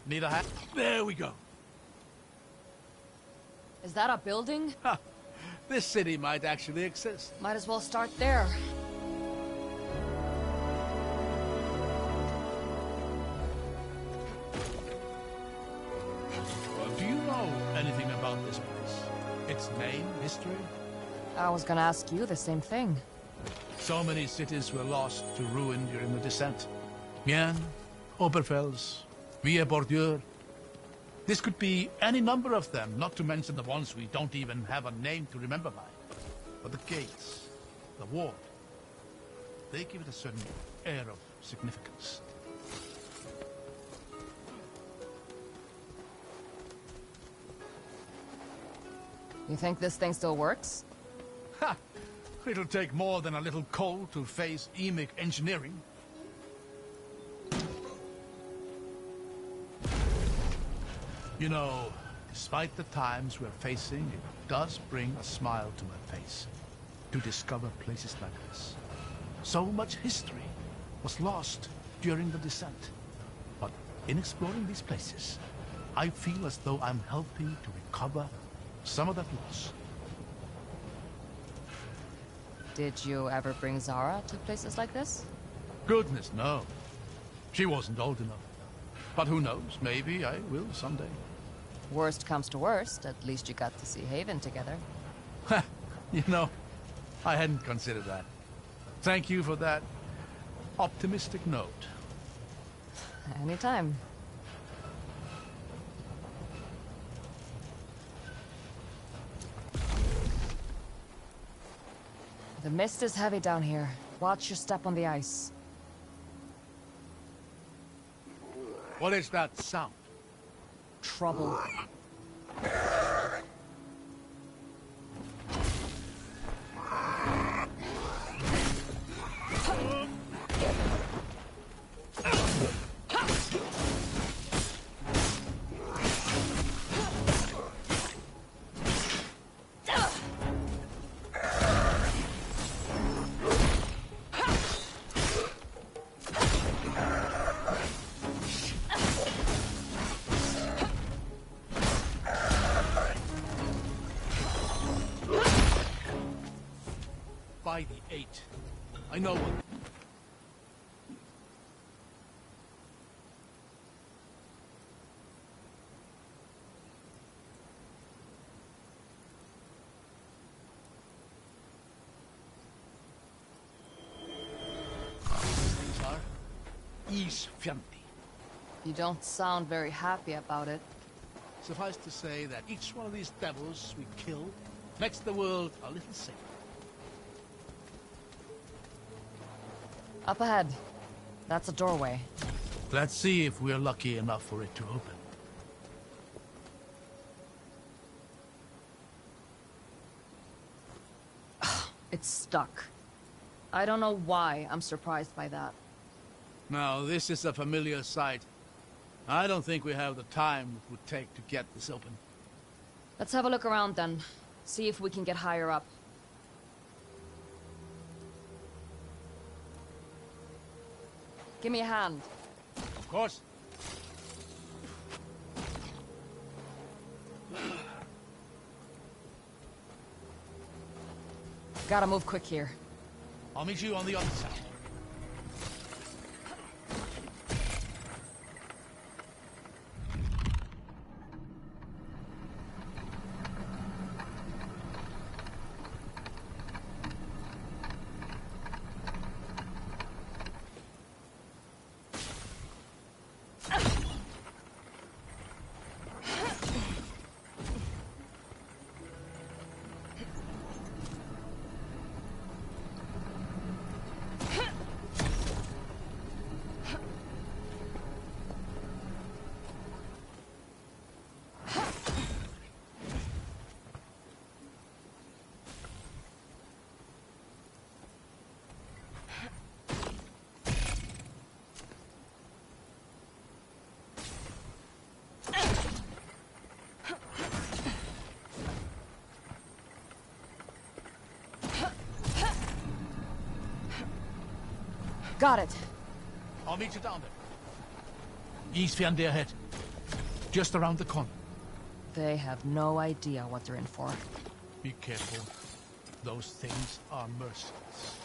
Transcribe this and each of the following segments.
Need a hat? There we go. Is that a building? Ha! This city might actually exist. Might as well start there. Do you know anything about this place? Its name, history? I was gonna ask you the same thing. So many cities were lost to ruin during the descent. Mien, Oberfels, Villers-Bordure. This could be any number of them, not to mention the ones we don't even have a name to remember by. But the gates, the wall, they give it a certain air of significance. You think this thing still works? Ha! It'll take more than a little coal to face emic engineering. You know, despite the times we're facing, it does bring a smile to my face to discover places like this. So much history was lost during the descent. But in exploring these places, I feel as though I'm helping to recover some of that loss. Did you ever bring Zara to places like this? Goodness, no. She wasn't old enough. But who knows, maybe I will someday. Worst comes to worst, at least you got to see Haven together. You know, I hadn't considered that. Thank you for that optimistic note. Anytime. The mist is heavy down here. Watch your step on the ice. What is that sound? Trouble. By the 8. I know what. These are Isfjanti. You don't sound very happy about it. Suffice to say that each one of these devils we kill makes the world a little safer. Up ahead. That's a doorway. Let's see if we're lucky enough for it to open. It's stuck. I don't know why I'm surprised by that. Now, this is a familiar sight. I don't think we have the time it would take to get this open. Let's have a look around then. See if we can get higher up. Give me a hand. Of course. Gotta move quick here. I'll meet you on the other side. Got it. I'll meet you down there. Isfjanti ahead. Just around the corner. They have no idea what they're in for. Be careful. Those things are merciless.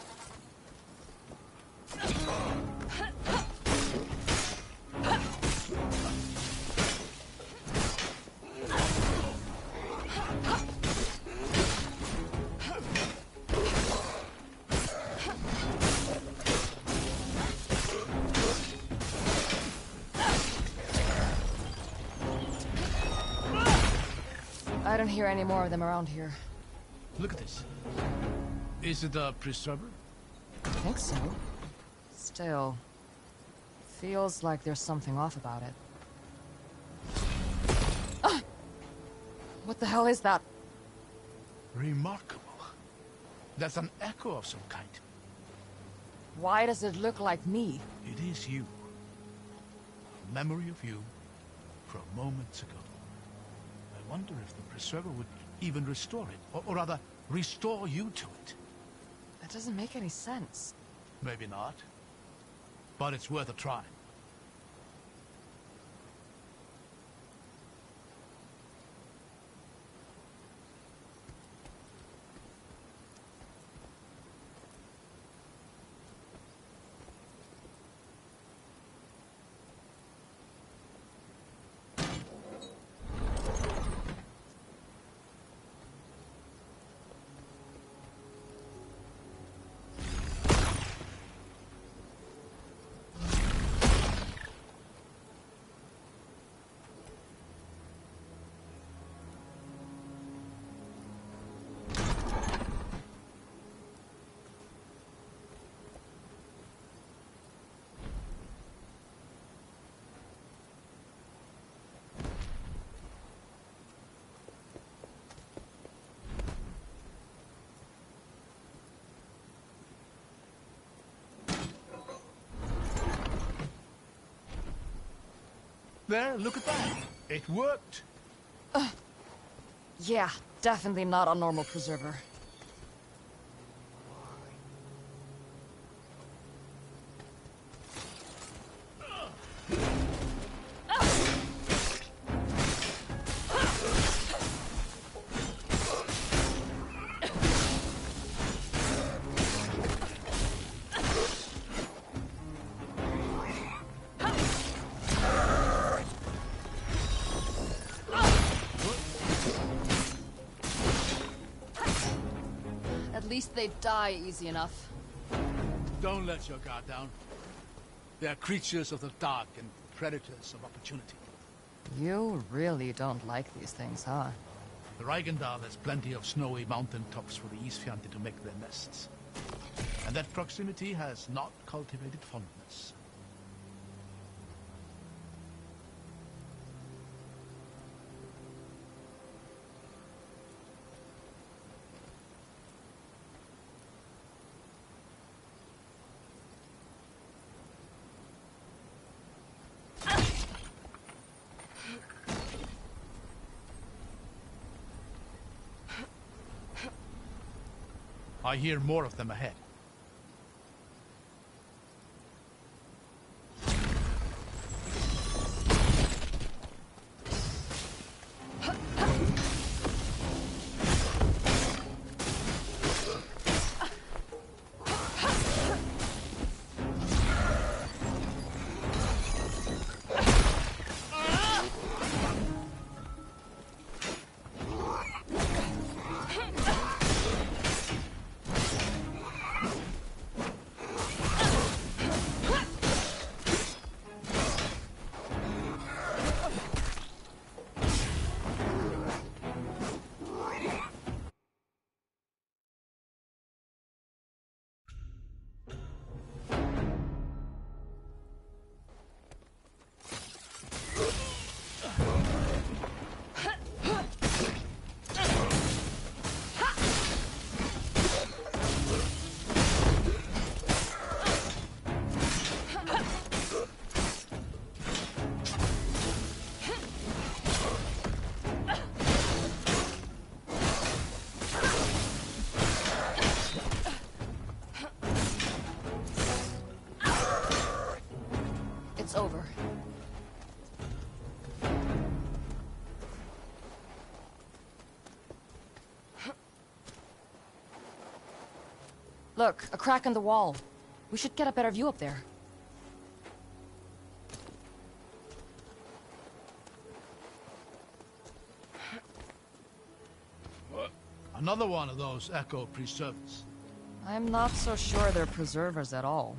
I don't hear any more of them around here. Look at this. Is it a preserver? I think so. Still, feels like there's something off about it. Ah! What the hell is that? Remarkable. That's an echo of some kind. Why does it look like me? It is you. A memory of you from moments ago. I wonder if the preserver would even restore it, or rather, restore you to it. That doesn't make any sense. Maybe not, but it's worth a try. There, look at that. It worked. Yeah, definitely not a normal preserver. At least they die easy enough. Don't let your guard down. They are creatures of the dark and predators of opportunity. You really don't like these things, huh? The Reichendal has plenty of snowy mountain tops for the Isfjandi to make their nests. And that proximity has not cultivated fondness. I hear more of them ahead. Look, a crack in the wall. We should get a better view up there. Another one of those echo preservers. I'm not so sure they're preservers at all.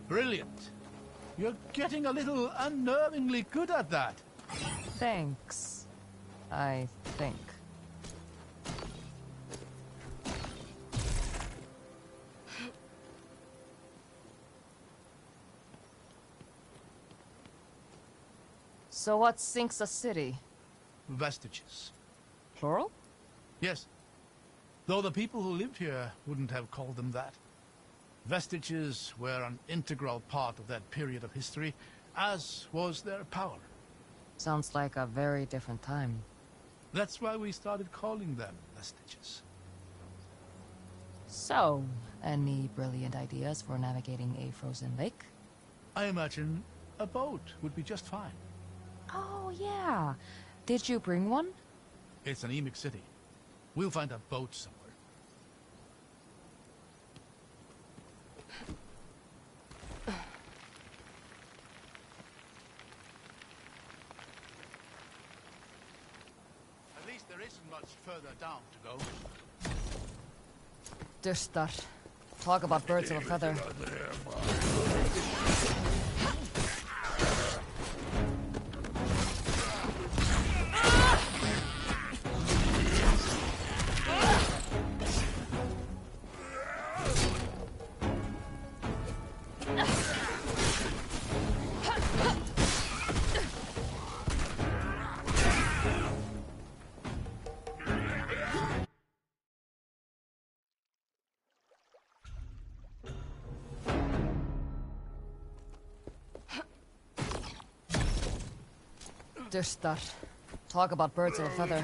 Brilliant. You're getting a little unnervingly good at that. Thanks. I think. So what sinks a city? Vestiges. Plural? Yes. Though the people who lived here wouldn't have called them that. Vestiges were an integral part of that period of history, as was their power. Sounds like a very different time. That's why we started calling them vestiges. So, any brilliant ideas for navigating a frozen lake? I imagine a boat would be just fine. Oh, yeah. Did you bring one? It's an Emic city. We'll find a boat somewhere. At least there isn't much further down to go. Dustar. Talk about birds of a feather. Dustar. Talk about birds of a feather.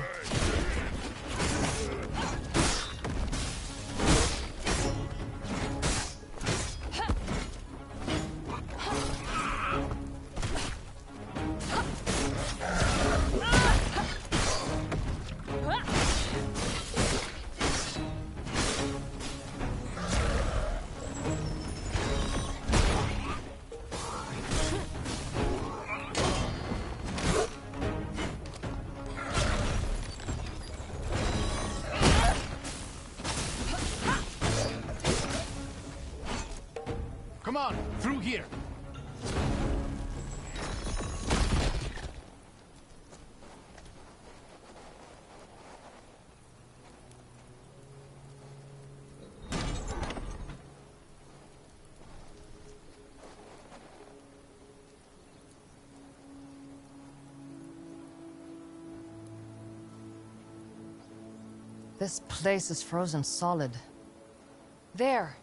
Come on, through here. This place is frozen solid. There!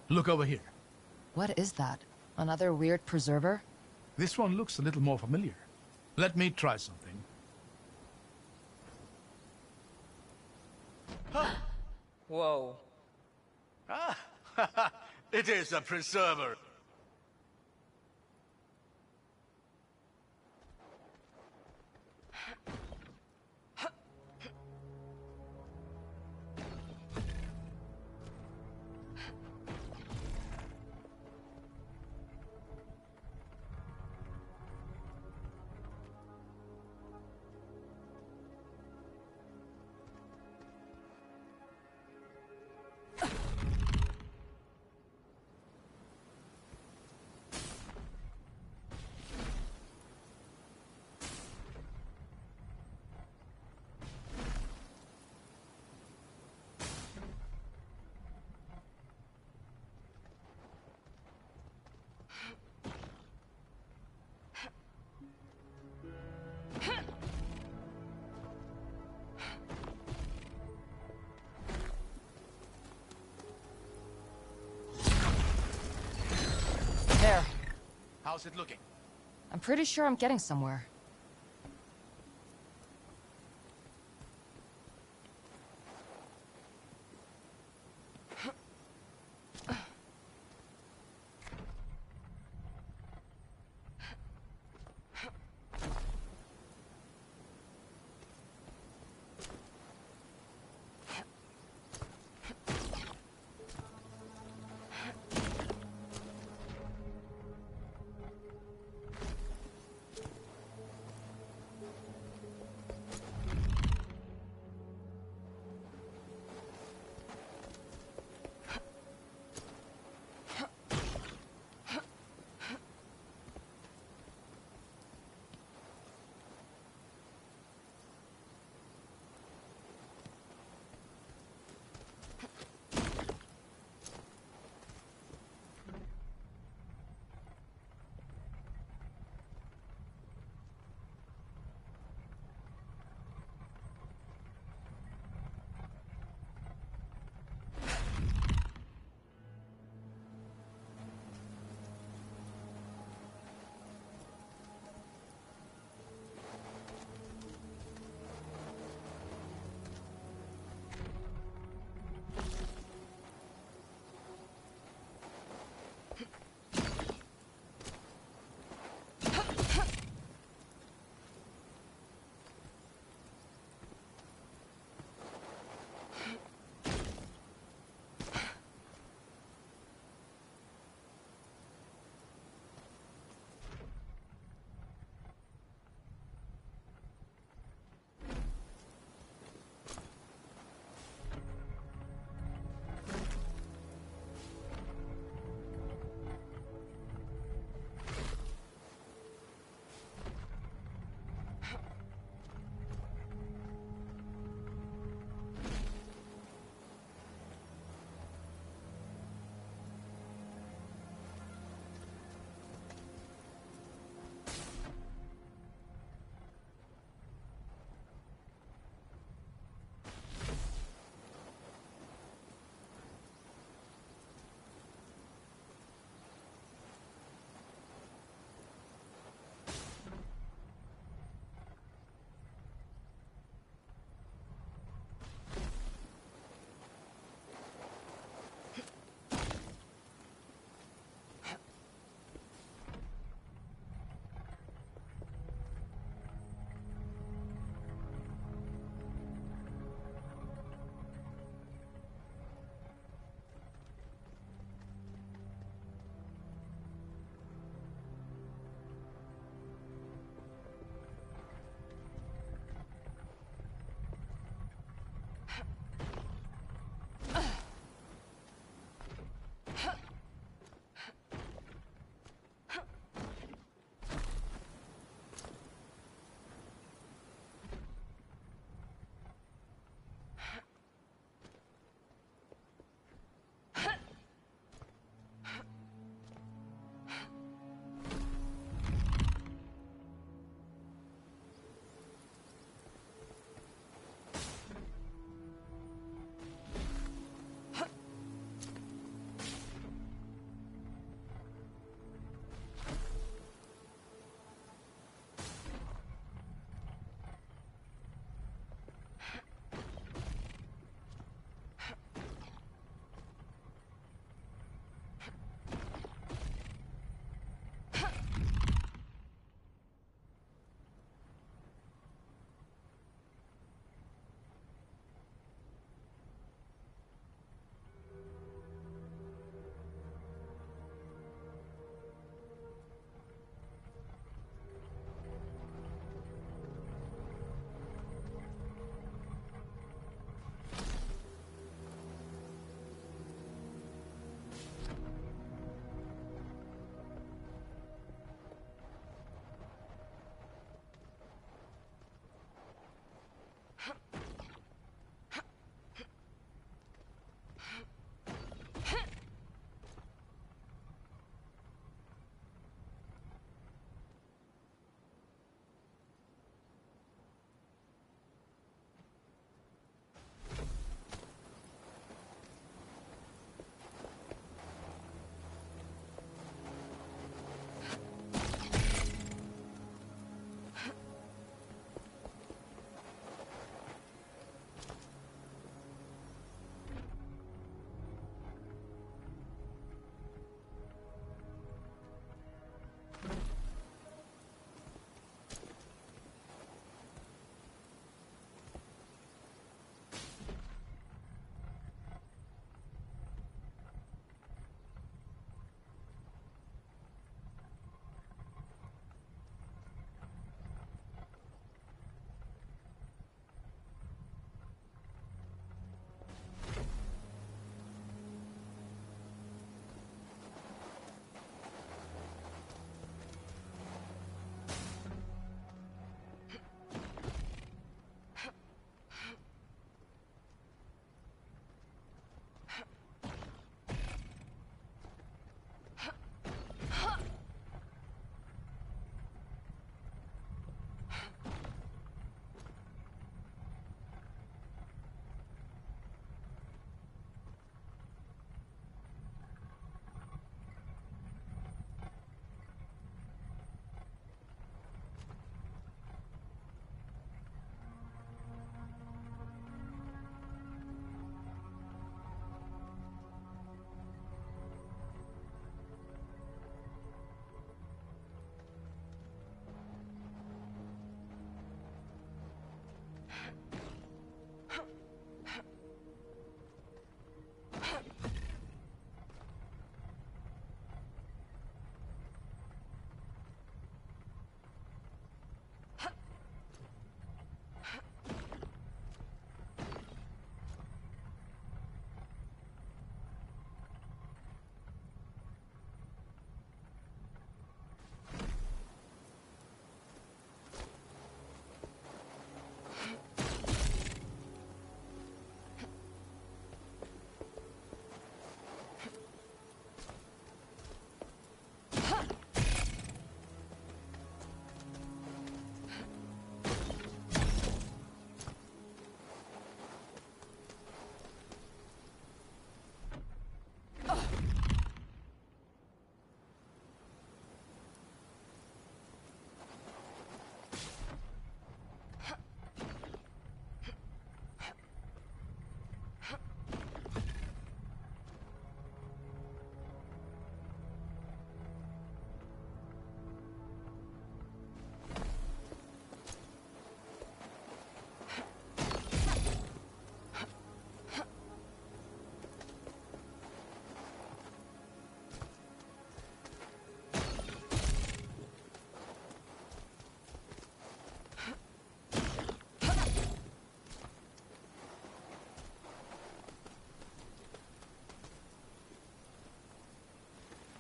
Look over here. What is that? Another weird preserver? This one looks a little more familiar. Let me try something. Whoa. Ah, it is a preserver. How's it looking? I'm pretty sure I'm getting somewhere.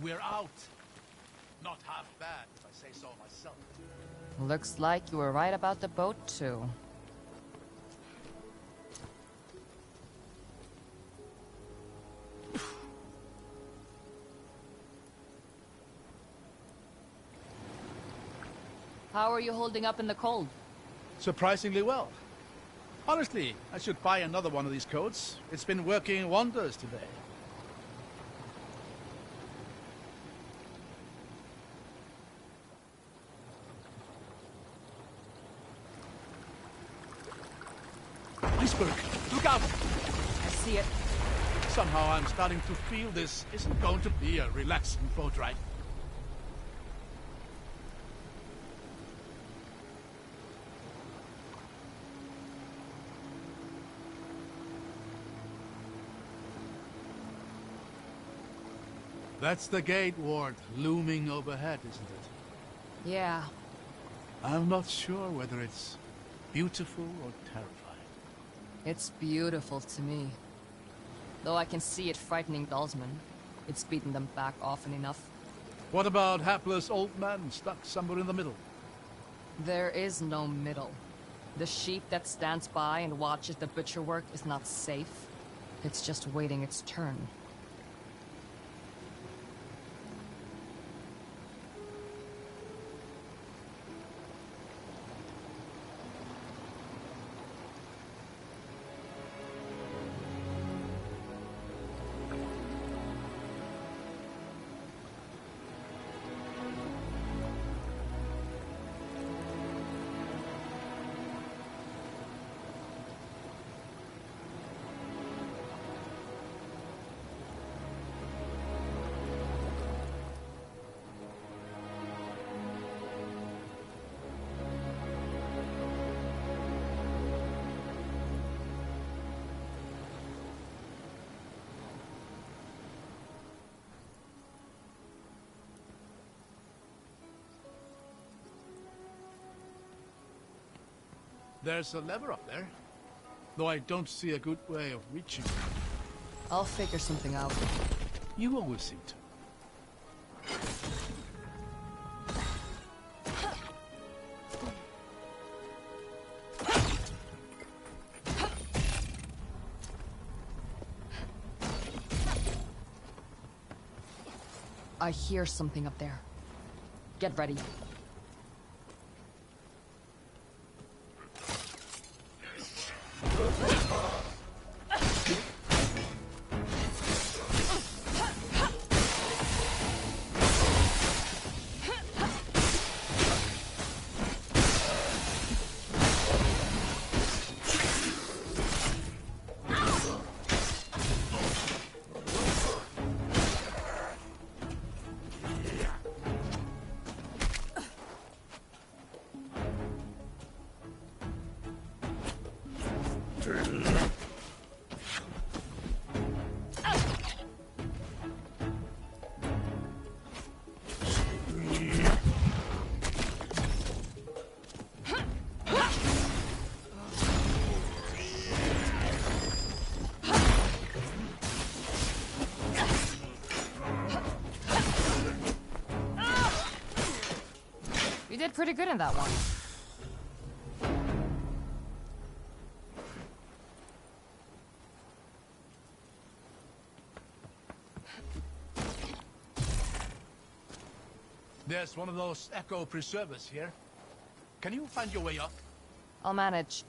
We're out. Not half bad, if I say so myself. Looks like you were right about the boat, too. How are you holding up in the cold? Surprisingly well. Honestly, I should buy another one of these coats. It's been working wonders today. Iceberg! Look out! I see it. Somehow I'm starting to feel this isn't going to be a relaxing boat ride. That's the gate ward looming overhead, isn't it? Yeah. I'm not sure whether it's beautiful or terrifying. It's beautiful to me. Though I can see it frightening Dalsman. It's beaten them back often enough. What about hapless old men stuck somewhere in the middle? There is no middle. The sheep that stands by and watches the butcher work is not safe. It's just waiting its turn. There's a lever up there, though I don't see a good way of reaching it. I'll figure something out. You always seem to. I hear something up there. Get ready. You did pretty good in that one. There's one of those echo preservers here. Can you find your way up? I'll manage.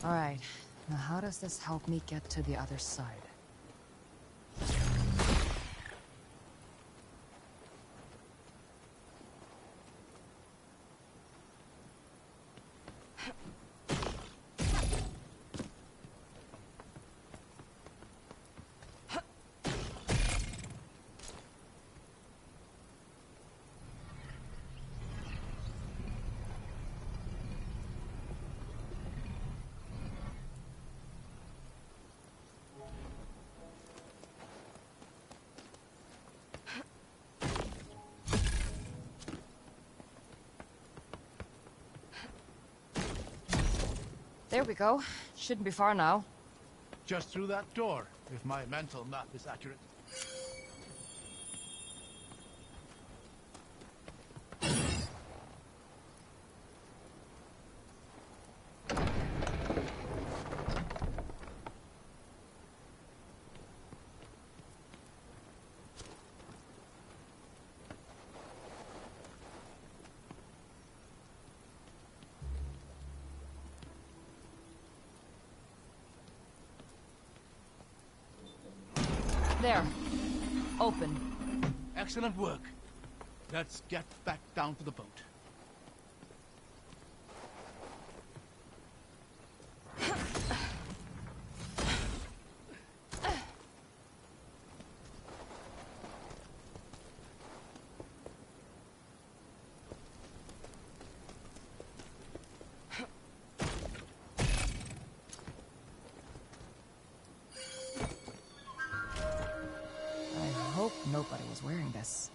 Alright, now how does this help me get to the other side? There we go. Shouldn't be far now. Just through that door, if my mental map is accurate. There. Open. Excellent work. Let's get back down to the boat. I hope nobody was wearing this.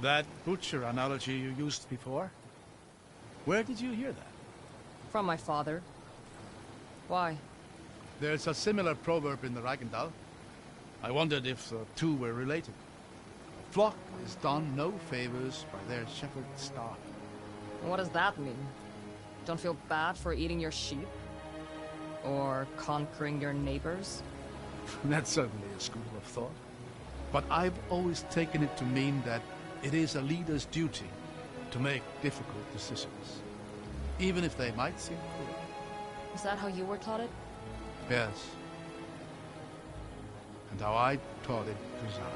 That butcher analogy you used before? Where did you hear that? From my father. Why? There's a similar proverb in the Reichendal. I wondered if the two were related. A flock is done no favors by their shepherd star. What does that mean? Don't feel bad for eating your sheep? Or conquering your neighbors? That's certainly a school of thought. But I've always taken it to mean that it is a leader's duty to make difficult decisions, even if they might seem cruel. Is that how you were taught it? Yes. And how I taught it to Zara.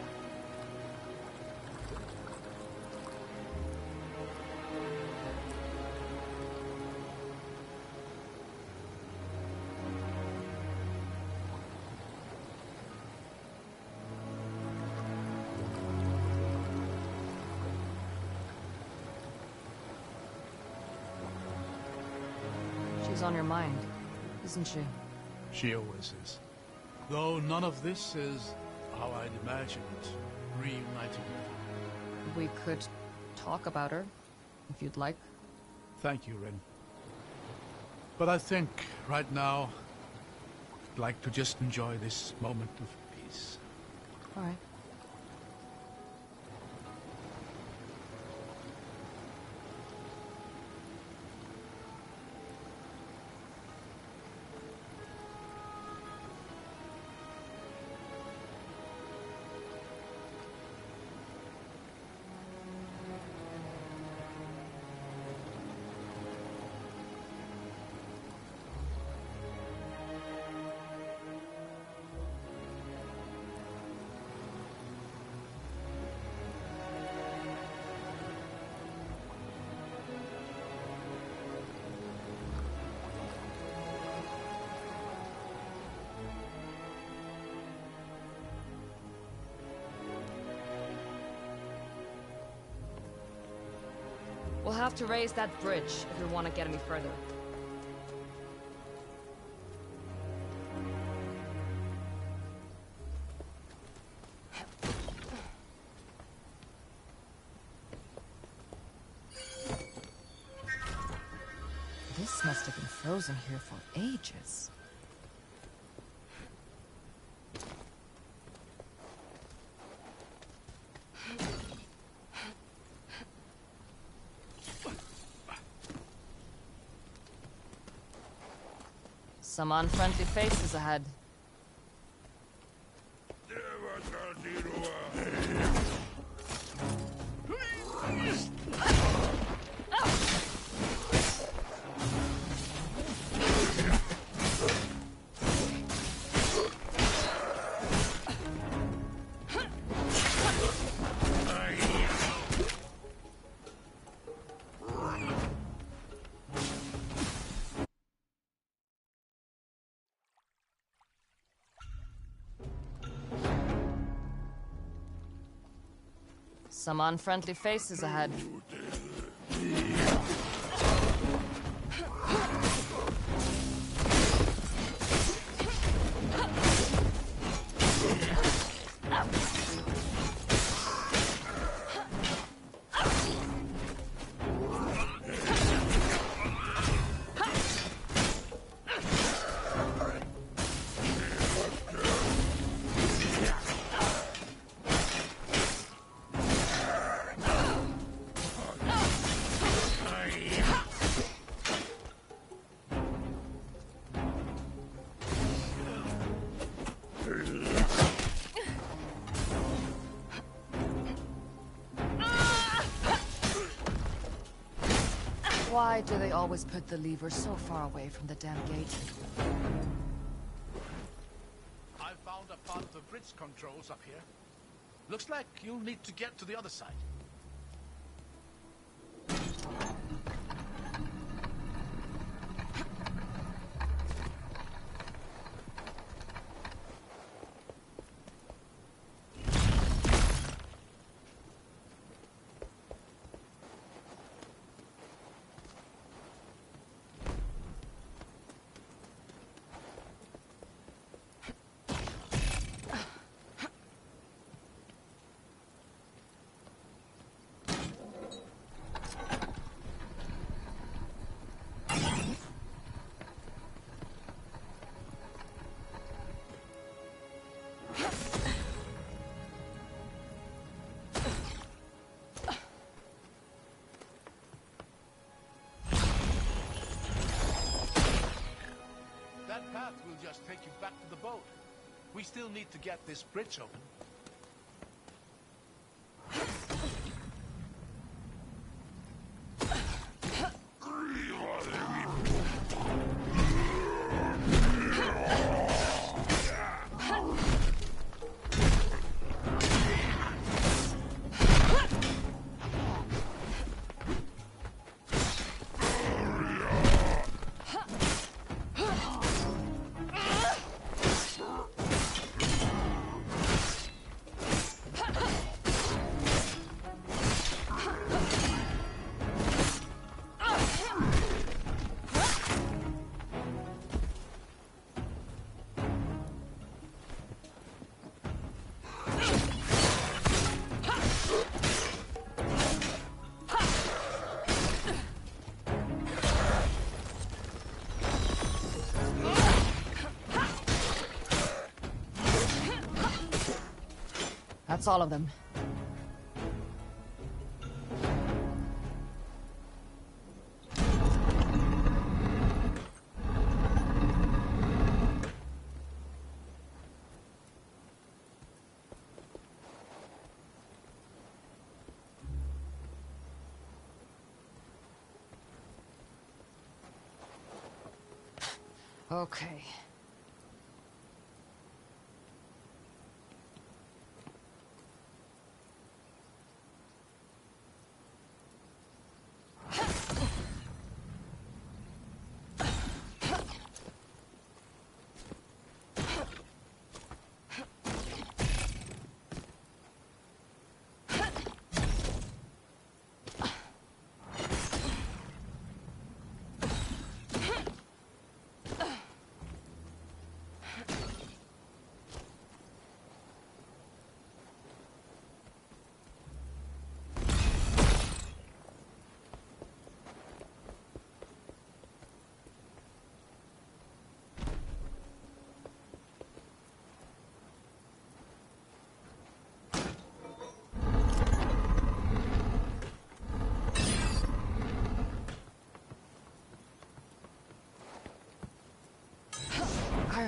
She's on your mind, isn't she? She always is. Though none of this is how I'd imagined reuniting her. We could talk about her, if you'd like. Thank you, Rin. But I think, right now, I'd like to just enjoy this moment of peace. All right. have to raise that bridge if we want to get any further. This must have been frozen here for ages. Some unfriendly faces ahead. Some unfriendly faces ahead. Why do they always put the lever so far away from the damn gate? I found a part of the bridge controls up here. Looks like you'll need to get to the other side. That path will just take you back to the boat. We still need to get this bridge open. That's all of them. Okay.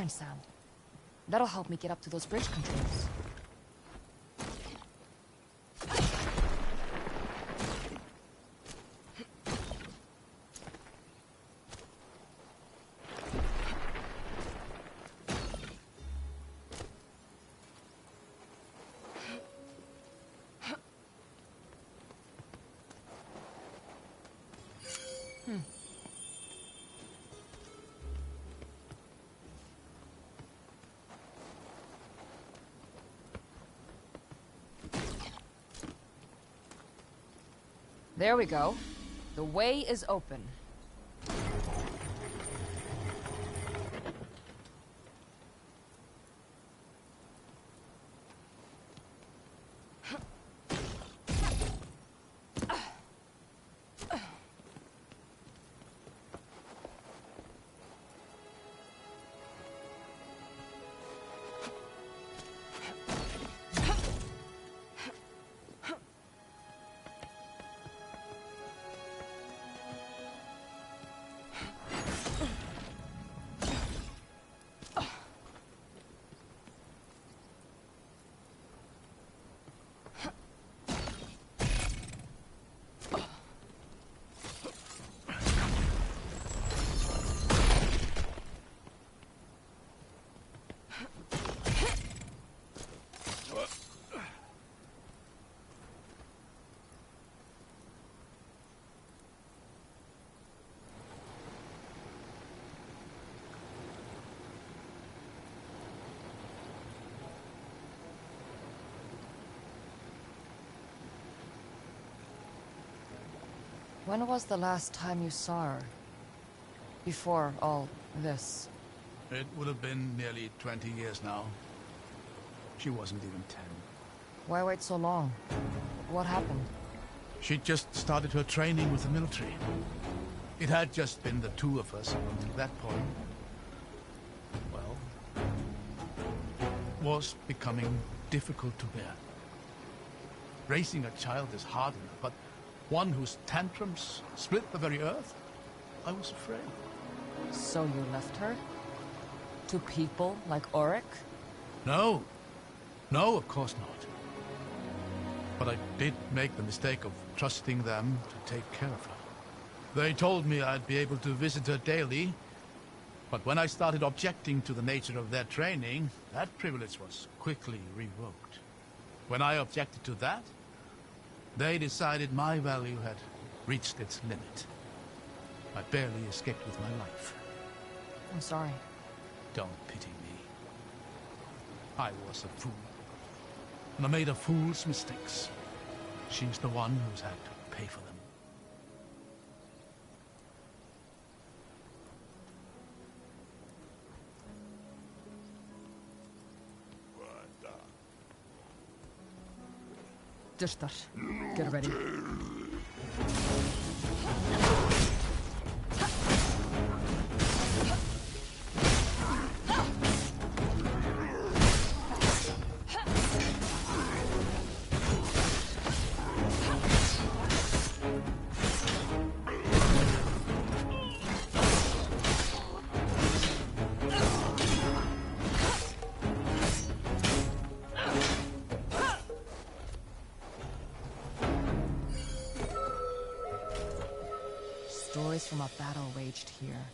drilling sound. That'll help me get up to those bridge controls. There we go. The way is open. When was the last time you saw her? Before all this? It would have been nearly 20 years now. She wasn't even 10. Why wait so long? What happened? She'd just started her training with the military. It had just been the two of us up until that point. Well, it was becoming difficult to bear. Raising a child is hard enough, but one whose tantrums split the very earth? I was afraid. So you left her? To people like Auric? No. No, of course not. But I did make the mistake of trusting them to take care of her. They told me I'd be able to visit her daily, but when I started objecting to the nature of their training, that privilege was quickly revoked. When I objected to that, they decided my value had reached its limit. I barely escaped with my life. I'm sorry. Don't pity me. I was a fool. And I made a fool's mistakes. She's the one who's had to pay for them. Dishtar, get ready. Stories from a battle waged here.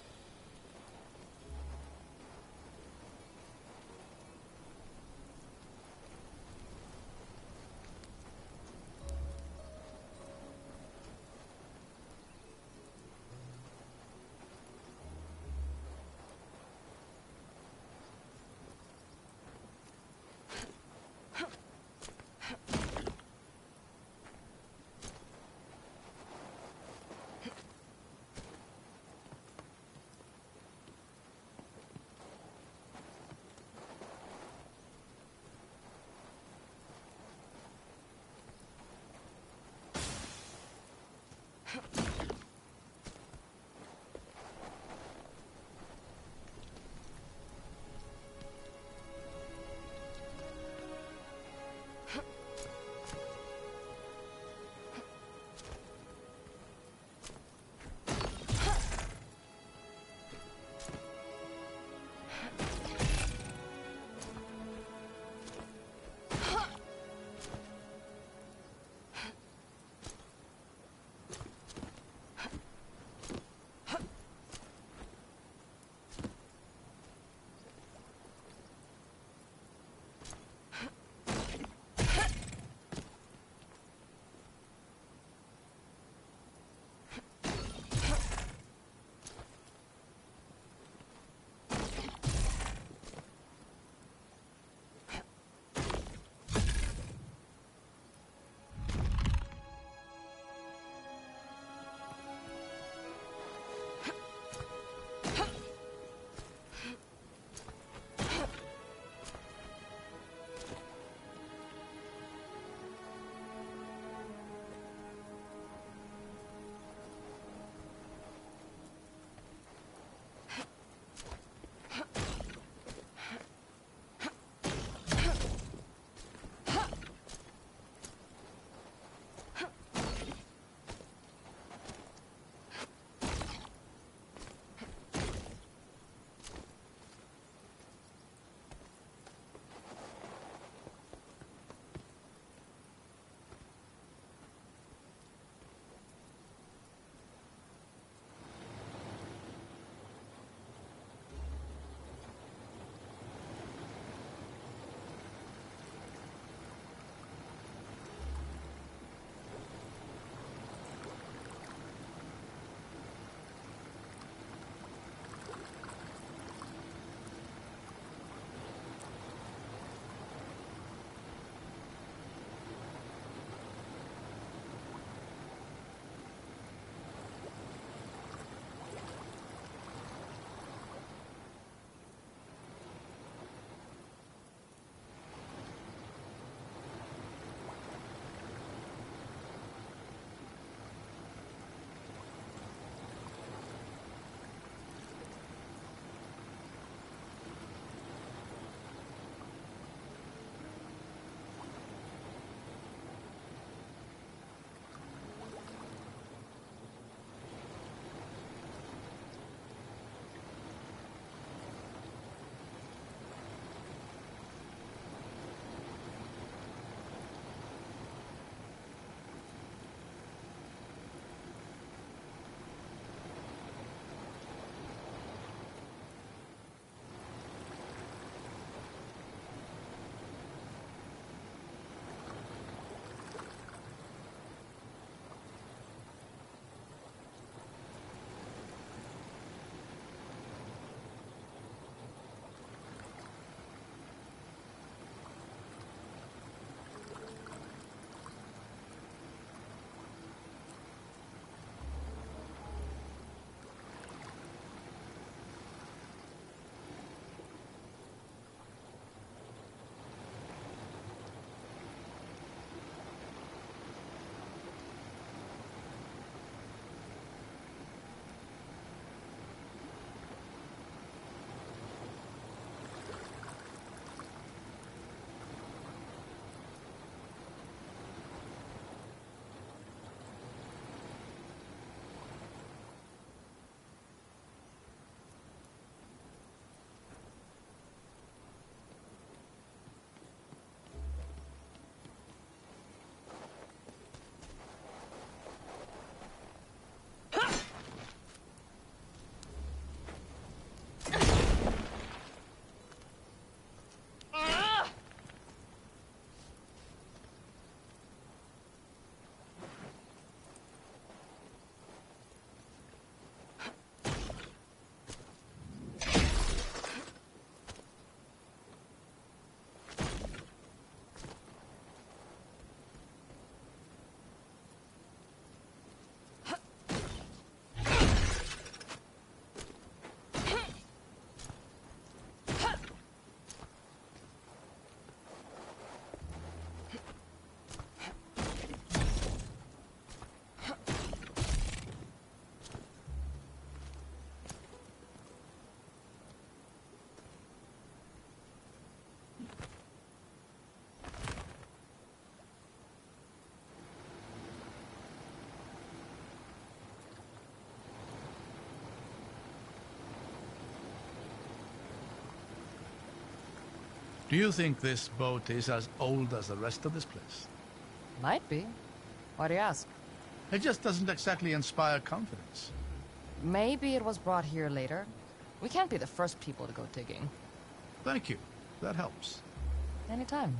Do you think this boat is as old as the rest of this place? Might be. Why do you ask? It just doesn't exactly inspire confidence. Maybe it was brought here later. We can't be the first people to go digging. Thank you. That helps. Anytime.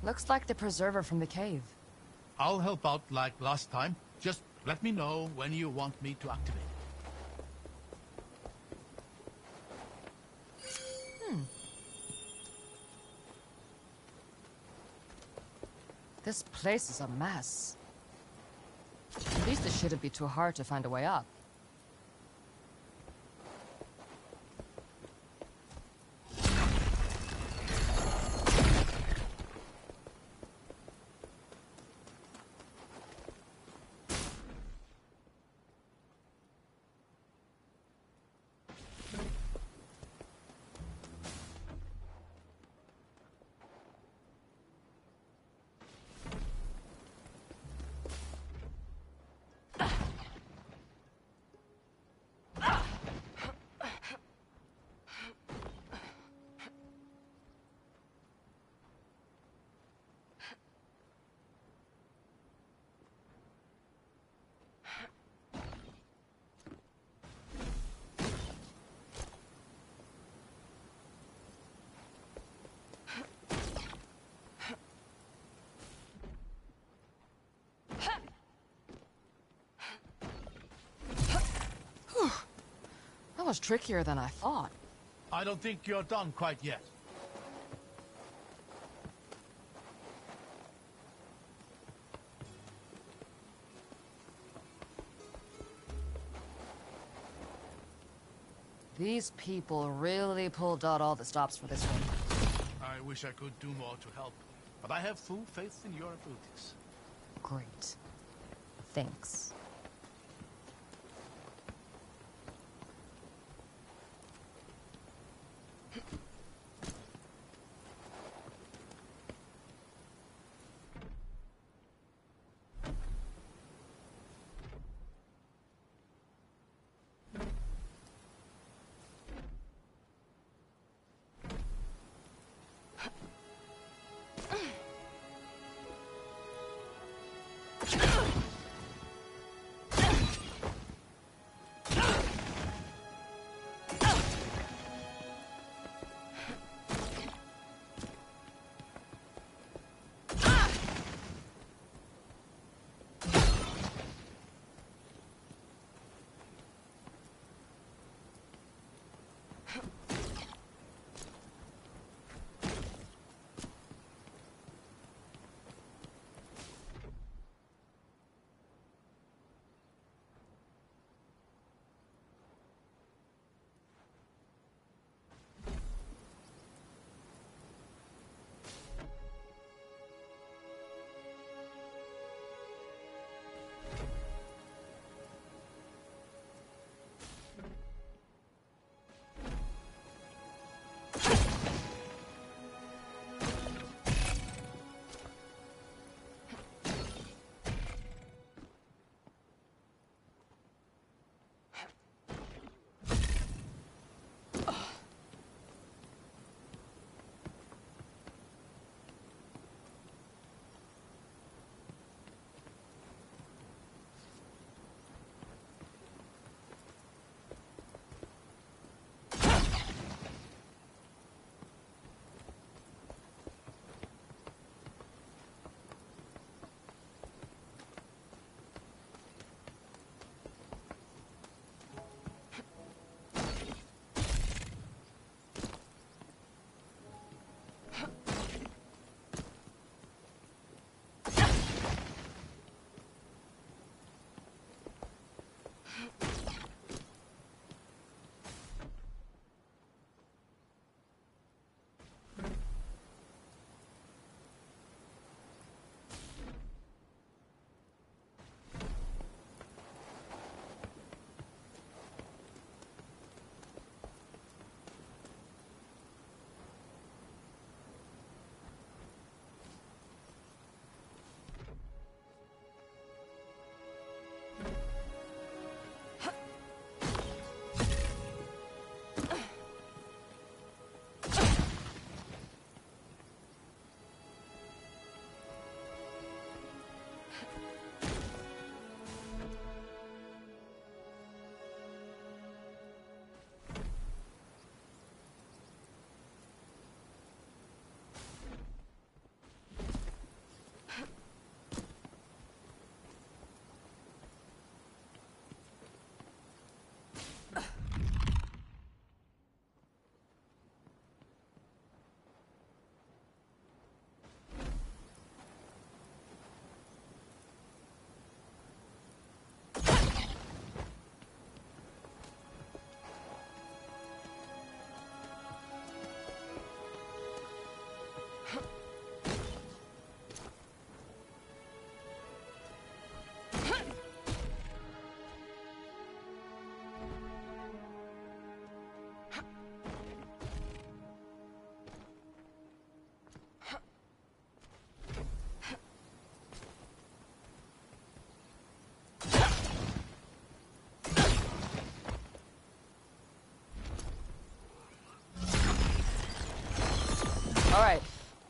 Looks like the preserver from the cave. I'll help out like last time. Just let me know when you want me to activate it. This place is a mess. At least it shouldn't be too hard to find a way up. That was trickier than I thought. I don't think you're done quite yet. These people really pulled out all the stops for this one. I wish I could do more to help, but I have full faith in your abilities. Great. Thanks.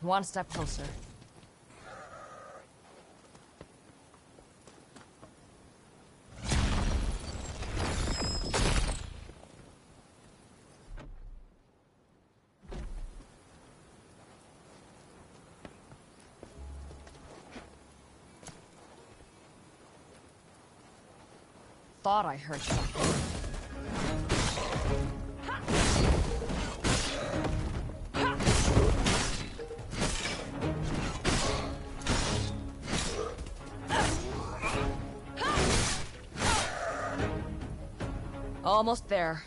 One step closer. Thought I heard something. Almost there.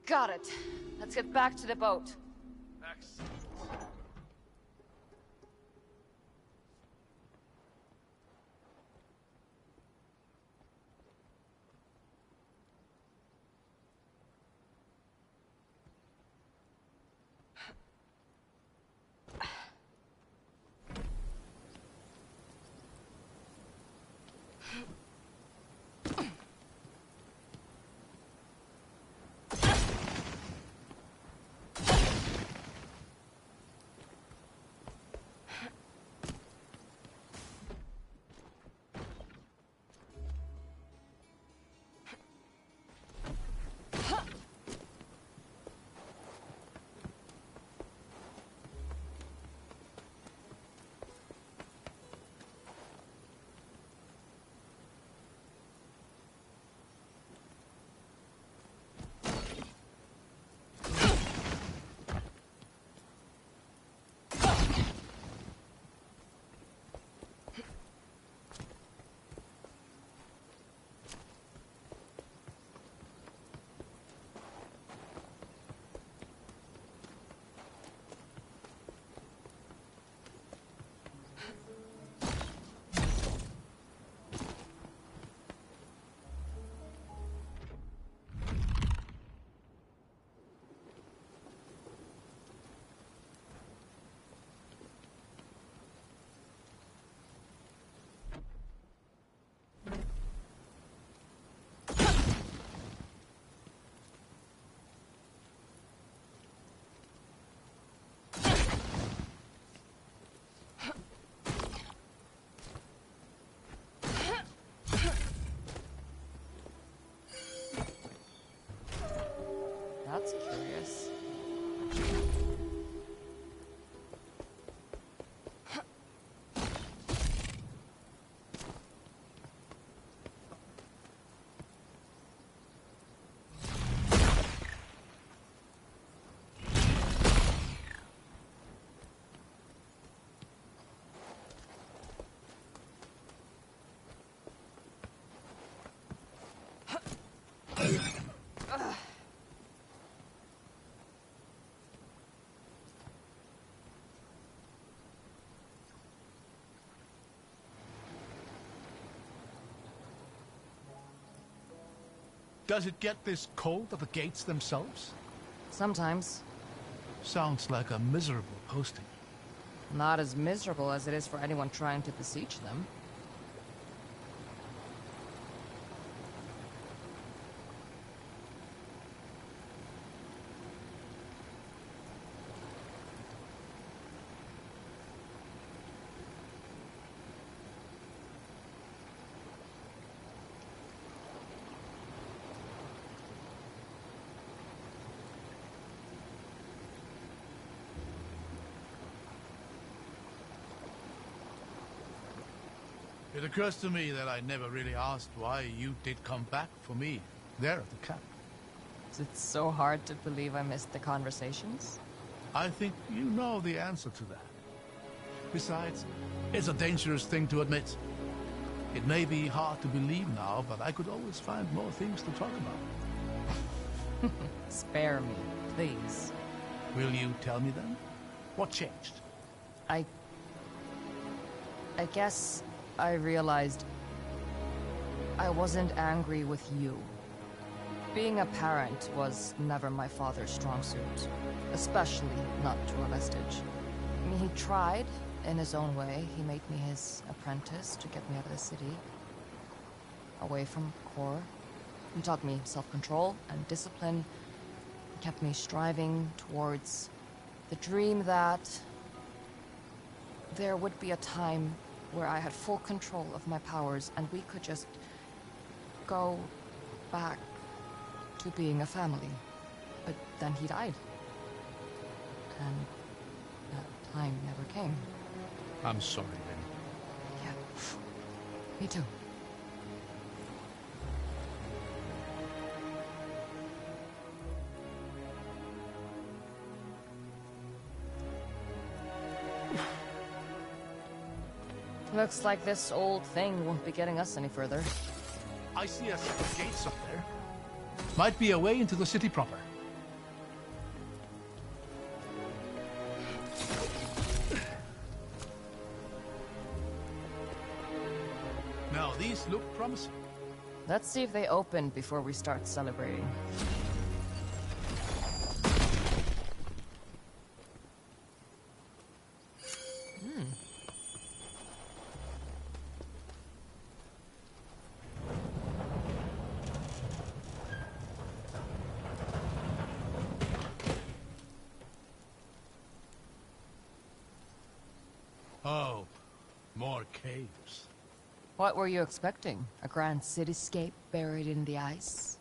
Got it. Let's get back to the boat. Excellent. That's curious. Does it get this cold at the gates themselves? Sometimes. Sounds like a miserable posting. Not as miserable as it is for anyone trying to besiege them. It occurs to me that I never really asked why you did come back for me, there at the camp. Is it so hard to believe I missed the conversations? I think you know the answer to that. Besides, it's a dangerous thing to admit. It may be hard to believe now, but I could always find more things to talk about. Spare me, please. Will you tell me then? What changed? I guess I realized I wasn't angry with you. Being a parent was never my father's strong suit, especially not to a vestige. I mean, he tried in his own way. He made me his apprentice to get me out of the city, away from Kor. He taught me self-control and discipline. He kept me striving towards the dream that there would be a time where I had full control of my powers and we could just go back to being a family. But then he died. And that time never came. I'm sorry, Lynn. Yeah. Me too. Looks like this old thing won't be getting us any further. I see a set of gates up there. Might be a way into the city proper. Now, these look promising. Let's see if they open before we start celebrating. Oh, more caves. What were you expecting? A grand cityscape buried in the ice?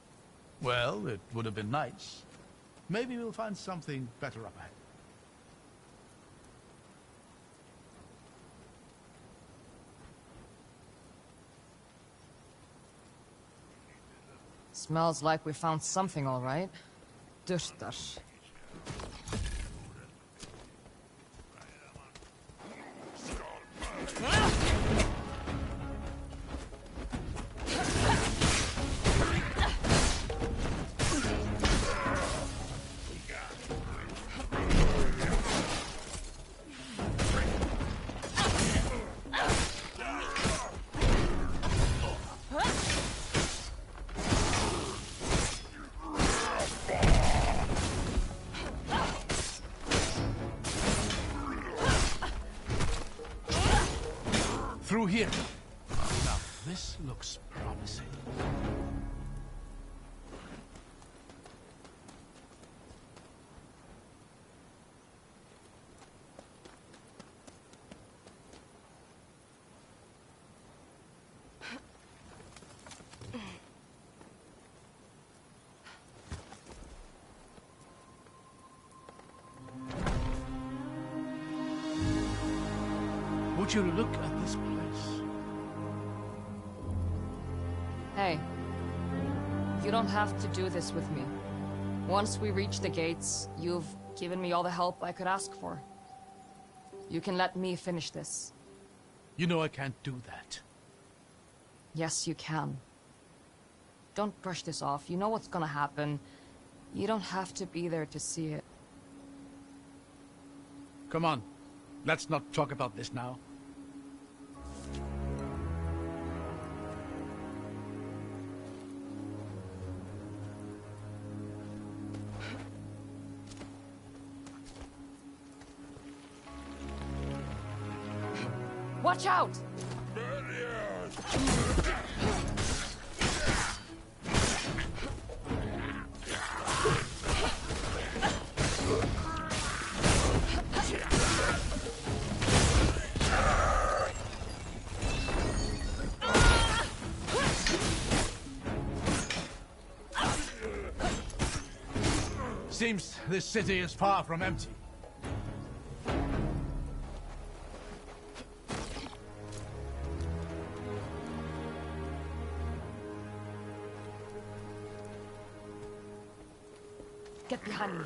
Well, it would have been nice. Maybe we'll find something better up ahead. Smells like we found something, all right. Dushtash. Through here. Now, this looks promising. Would you look at this place? Hey, you don't have to do this with me. Once we reach the gates, you've given me all the help I could ask for. You can let me finish this. You know I can't do that. Yes, you can. Don't brush this off. You know what's gonna happen. You don't have to be there to see it. Come on, let's not talk about this now. Watch out! Seems this city is far from empty. Get behind me.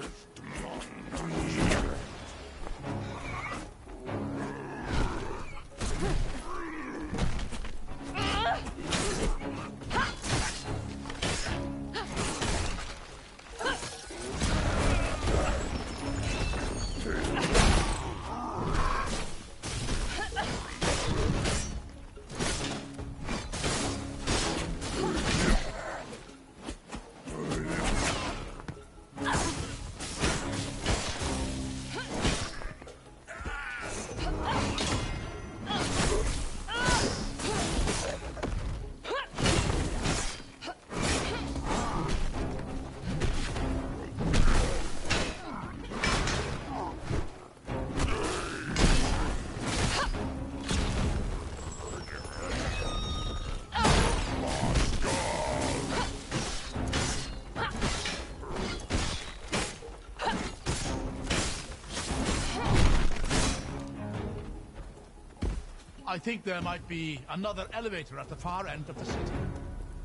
I think there might be another elevator at the far end of the city.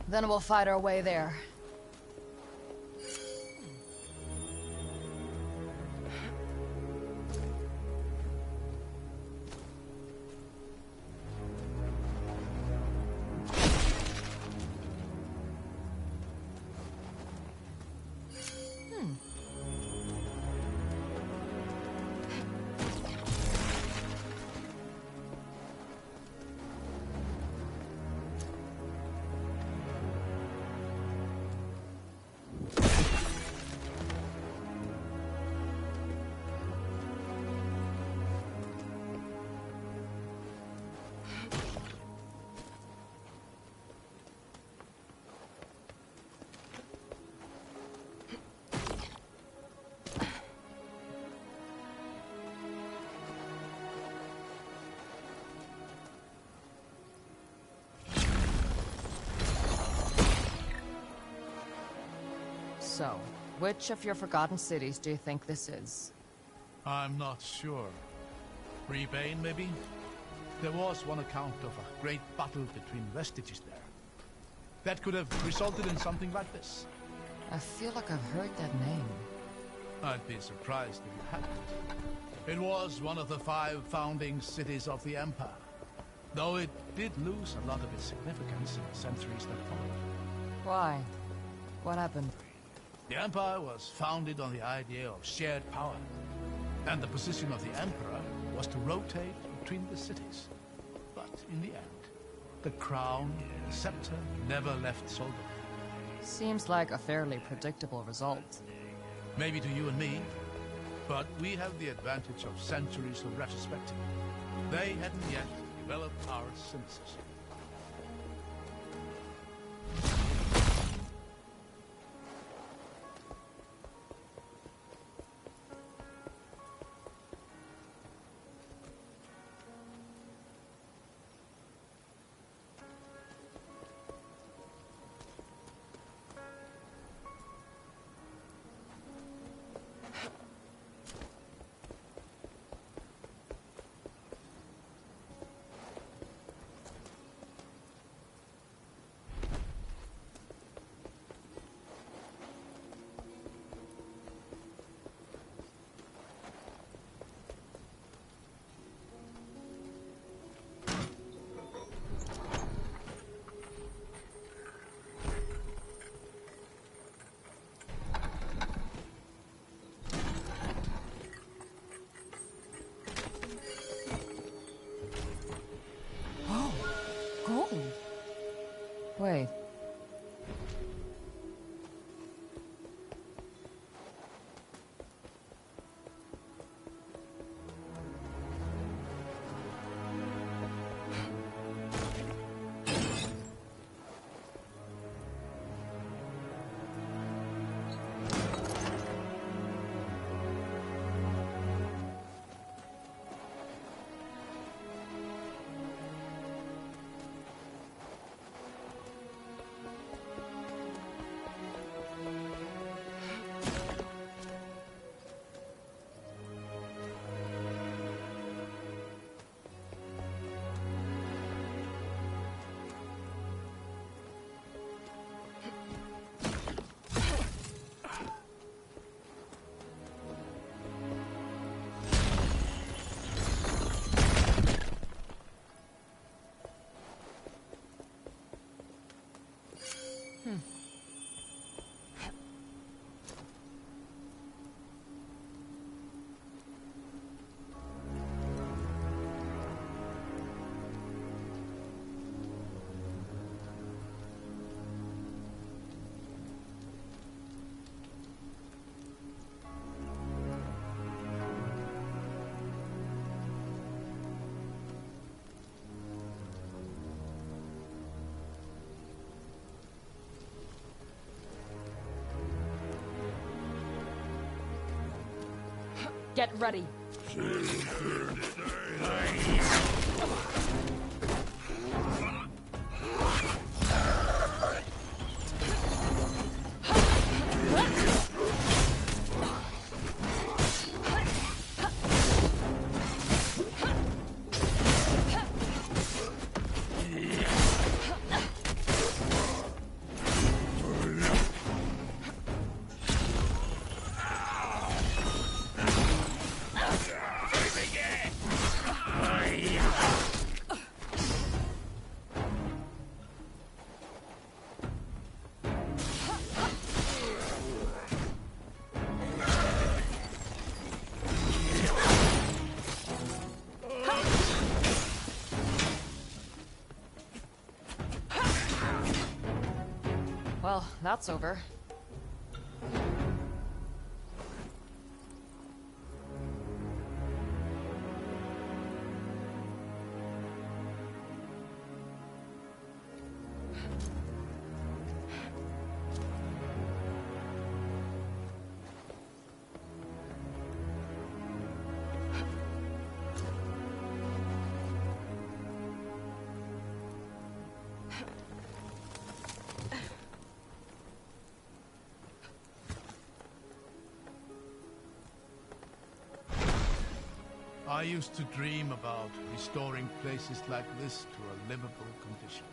Then we'll fight our way there. So, which of your forgotten cities do you think this is? I'm not sure. Rebane, maybe? There was one account of a great battle between vestiges there. That could have resulted in something like this. I feel like I've heard that name. I'd be surprised if you hadn't. It was one of the 5 founding cities of the Empire, though it did lose a lot of its significance in the centuries that followed. Why? What happened? The Empire was founded on the idea of shared power, and the position of the Emperor was to rotate between the cities. But in the end, the crown, the scepter, never left Syrouve. Seems like a fairly predictable result. Maybe to you and me, but we have the advantage of centuries of retrospective. They hadn't yet developed our synthesis. Wait. Get ready. Well, that's over. I used to dream about restoring places like this to a livable condition.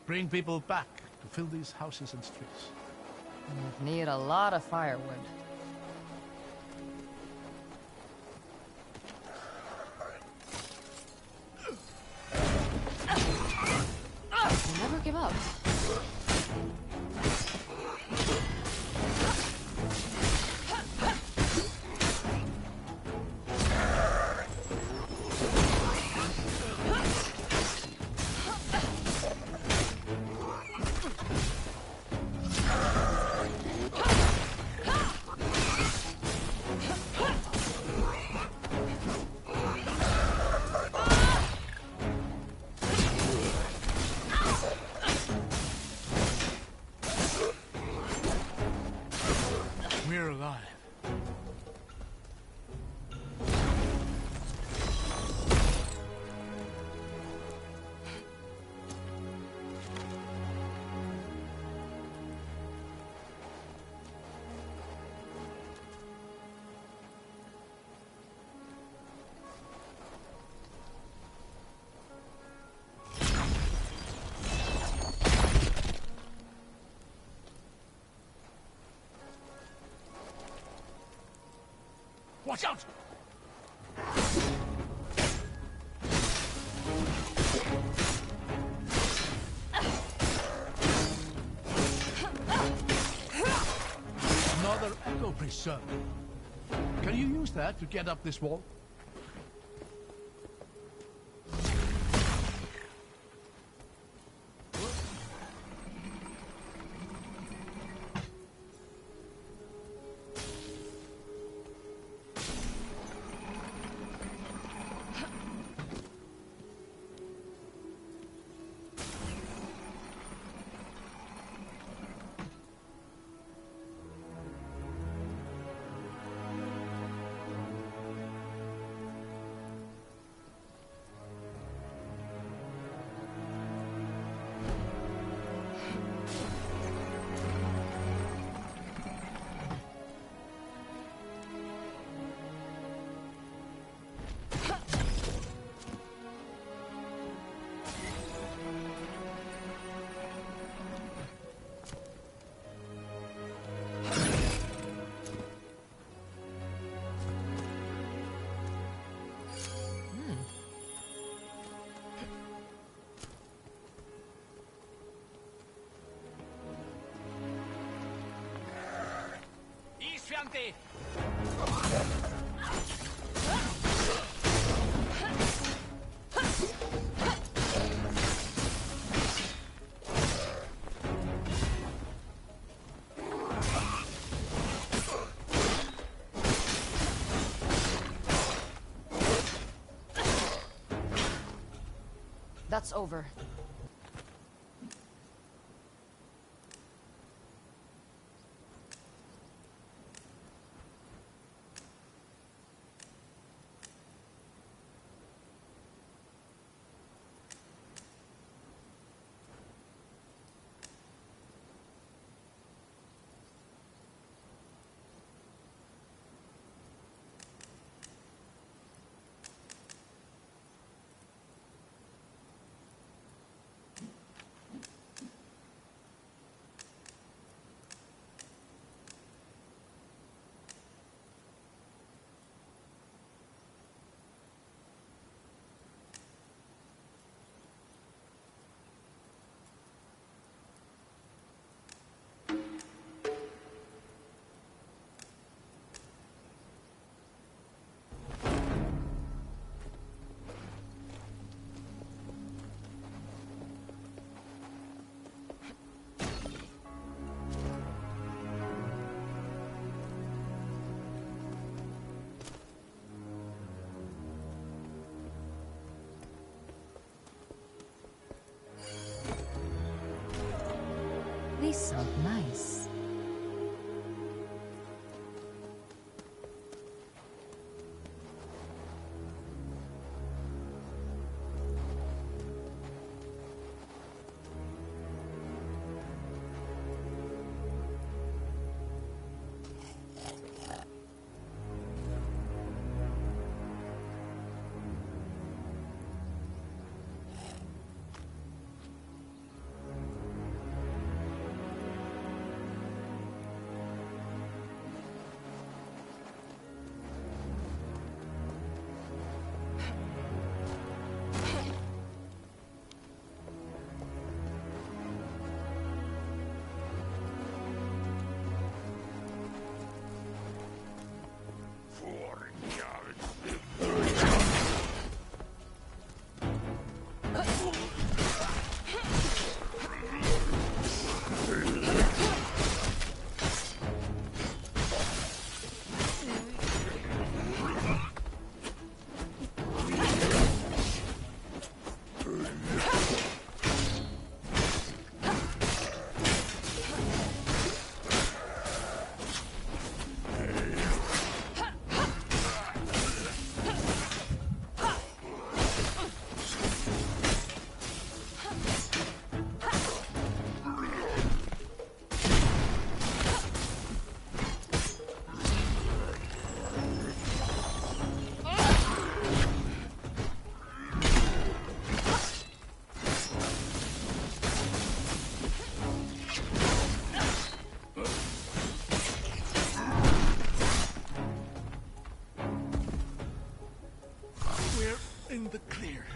Bring people back to fill these houses and streets. You'd need a lot of firewood. Never give up. We're alive. Watch out! Another echo preserve. Can you use that to get up this wall? That's over. These sound nice. In the clear.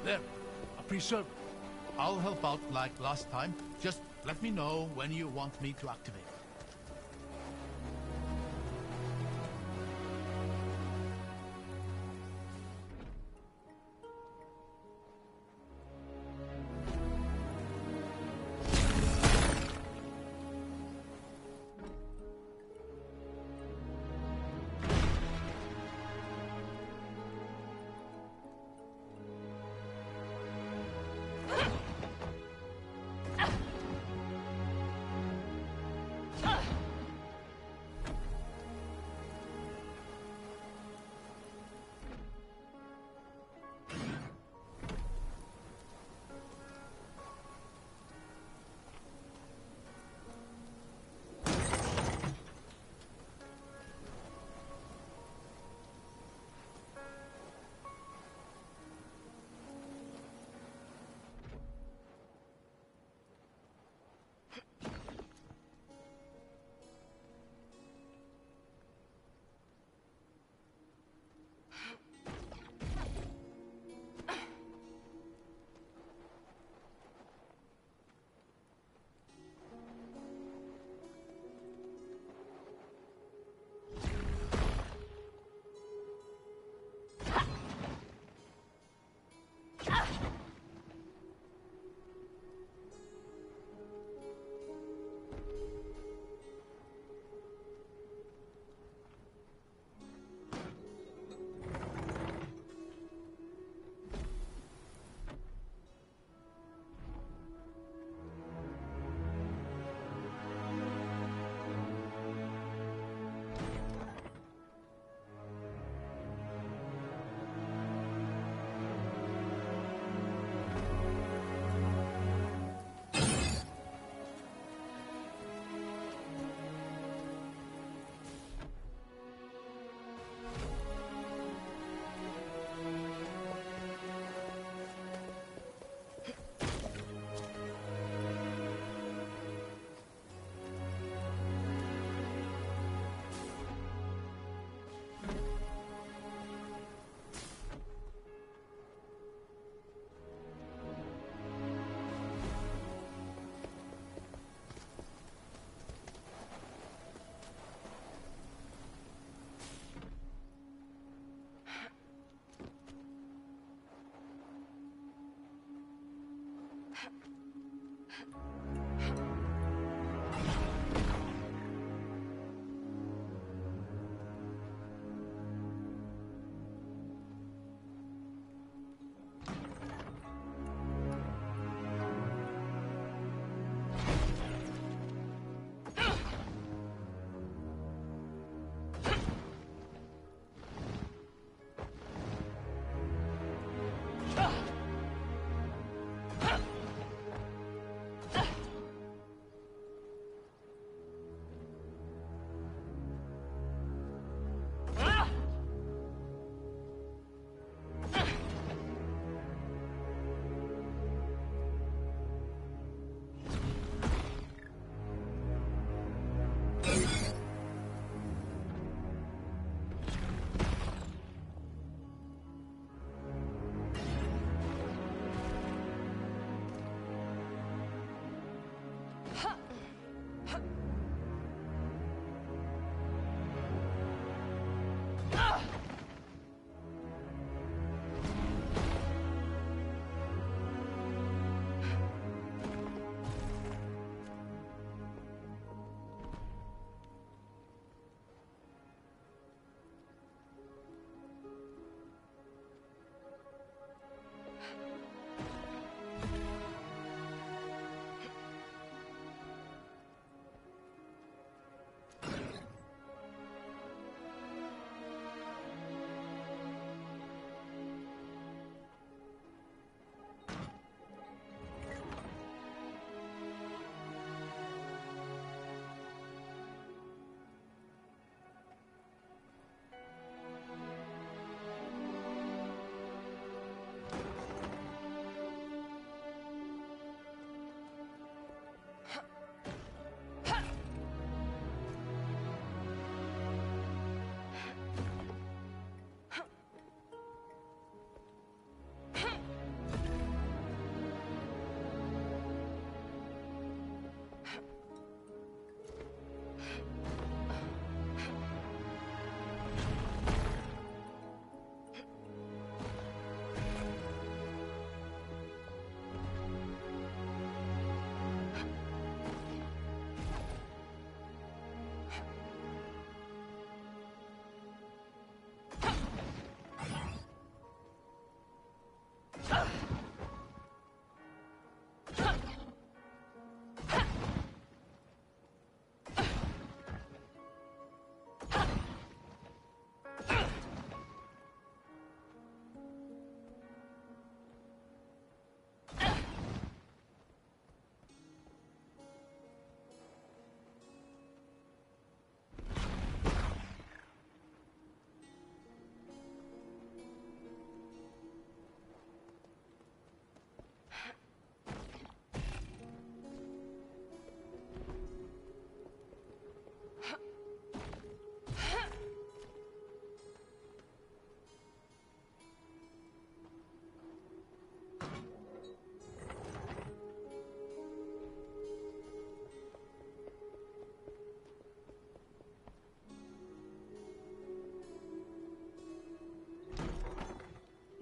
There, a preserve. I'll help out like last time. Just let me know when you want me to activate.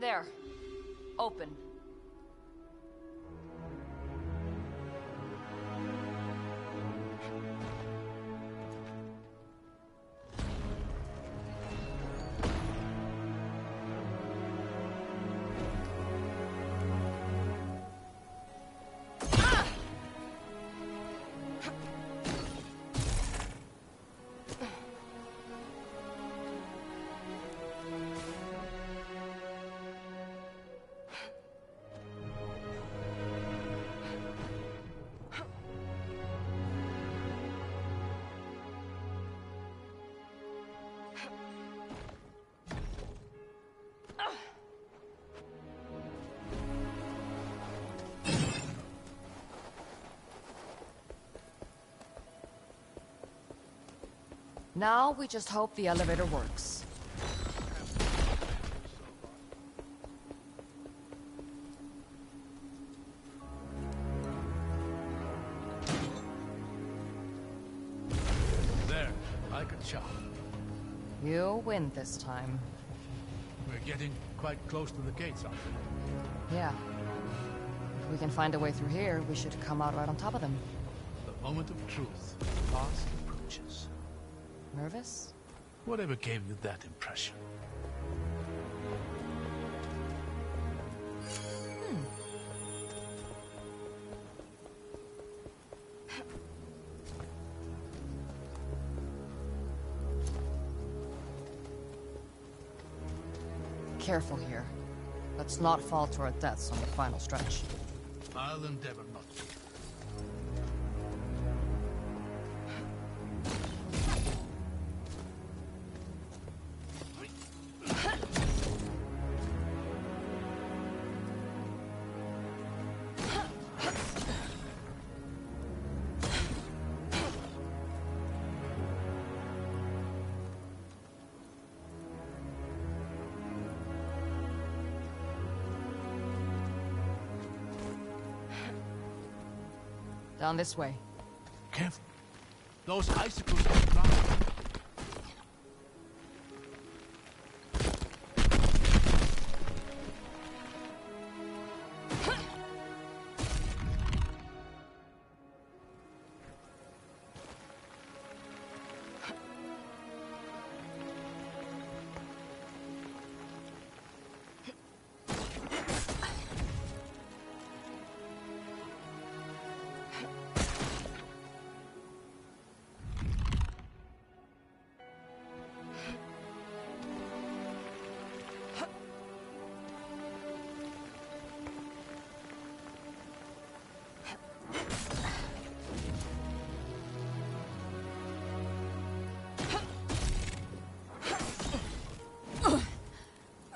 There. Open. Now we just hope the elevator works. There, like a charm. You win this time. We're getting quite close to the gates, aren't we? Yeah. If we can find a way through here, we should come out right on top of them. The moment of truth fast approaches. Nervous? Whatever gave you that impression? Careful here. Let's not fall to our deaths on the final stretch. I'll endeavor not to. Down this way. Careful. Those icicles on the ground.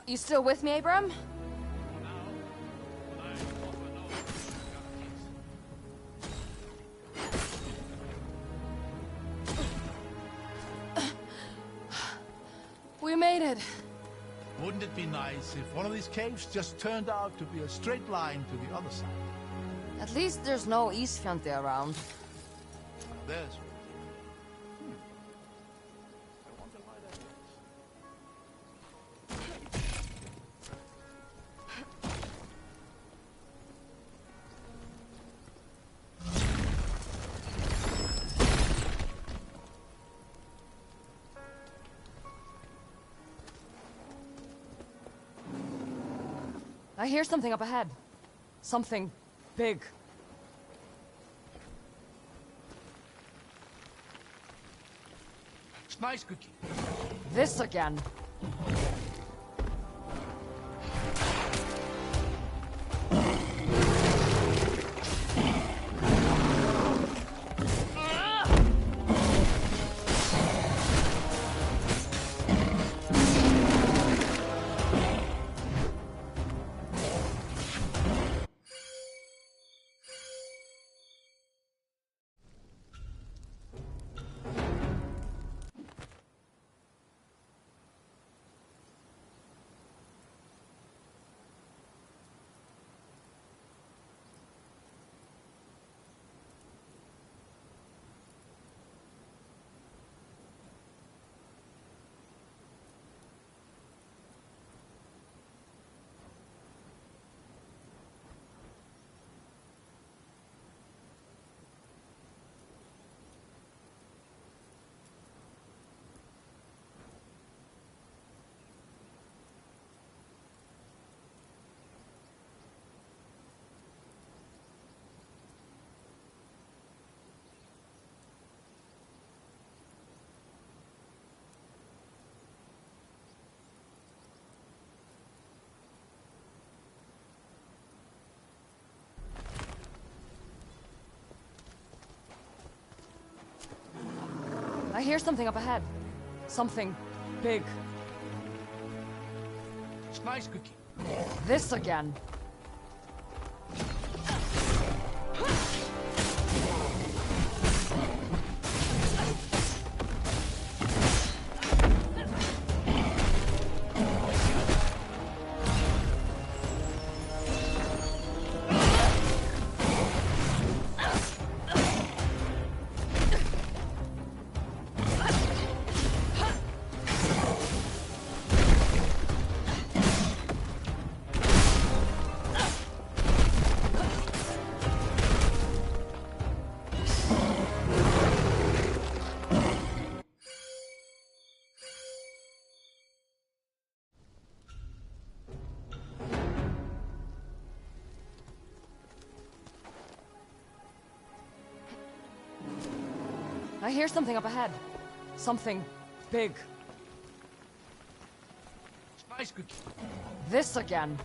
You still with me, Abram? We made it. Wouldn't it be nice if one of these caves just turned out to be a straight line to the other side? At least there's no Isfjante around. There's... I wonder why that is. I hear something up ahead. Something big. It's nice, Cookie. This again. I hear something up ahead. Something big. It's nice, Cookie. This again. I hear something up ahead. Something big. It's nice, Cookie. This again.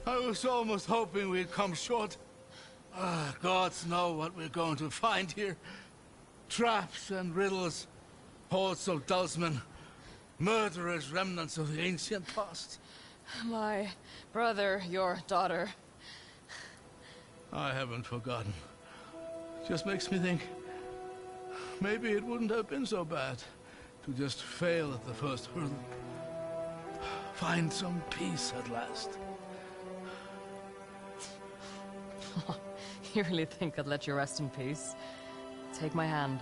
I was almost hoping we'd come short. Gods know what we're going to find here. Traps and riddles, hordes of dulsmen, murderous remnants of the ancient past. My brother, your daughter. I haven't forgotten. Just makes me think, maybe it wouldn't have been so bad to just fail at the first hurdle. Find some peace at last. You really think I'd let you rest in peace? Take my hand.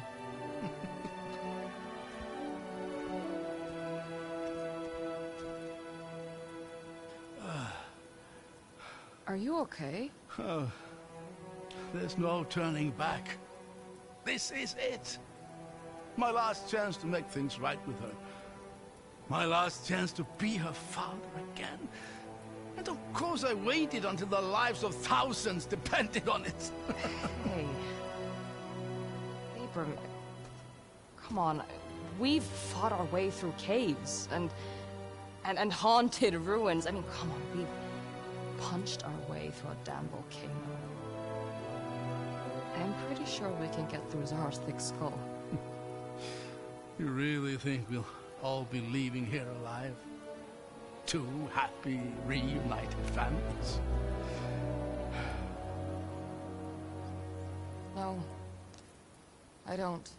Are you okay? Oh, there's no turning back. This is it. My last chance to make things right with her. My last chance to be her father again. And of course I waited until the lives of thousands depended on it. Hey. Abram, come on. We've fought our way through caves and haunted ruins. I mean, come on, we've punched our way through a damn volcano. I'm pretty sure we can get through Zar's thick skull. You really think we'll all be leaving here alive? Two happy, reunited families? No, I don't.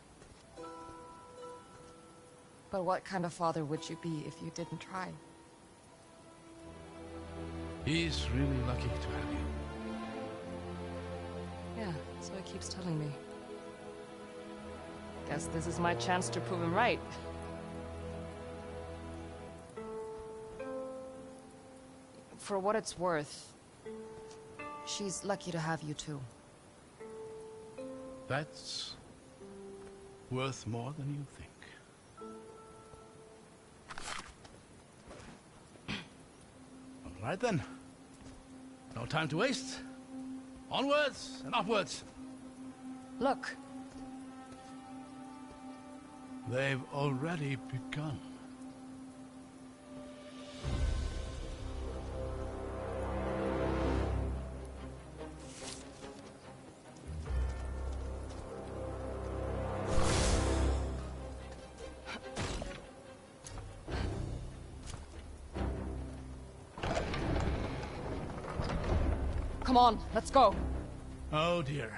But what kind of father would you be if you didn't try? He's really lucky to have you. Yeah, so he keeps telling me. Guess this is my chance to prove him right. For what it's worth, she's lucky to have you too. That's worth more than you think. All right then. No time to waste. Onwards and upwards. Look. They've already begun. Come on, let's go. Oh dear.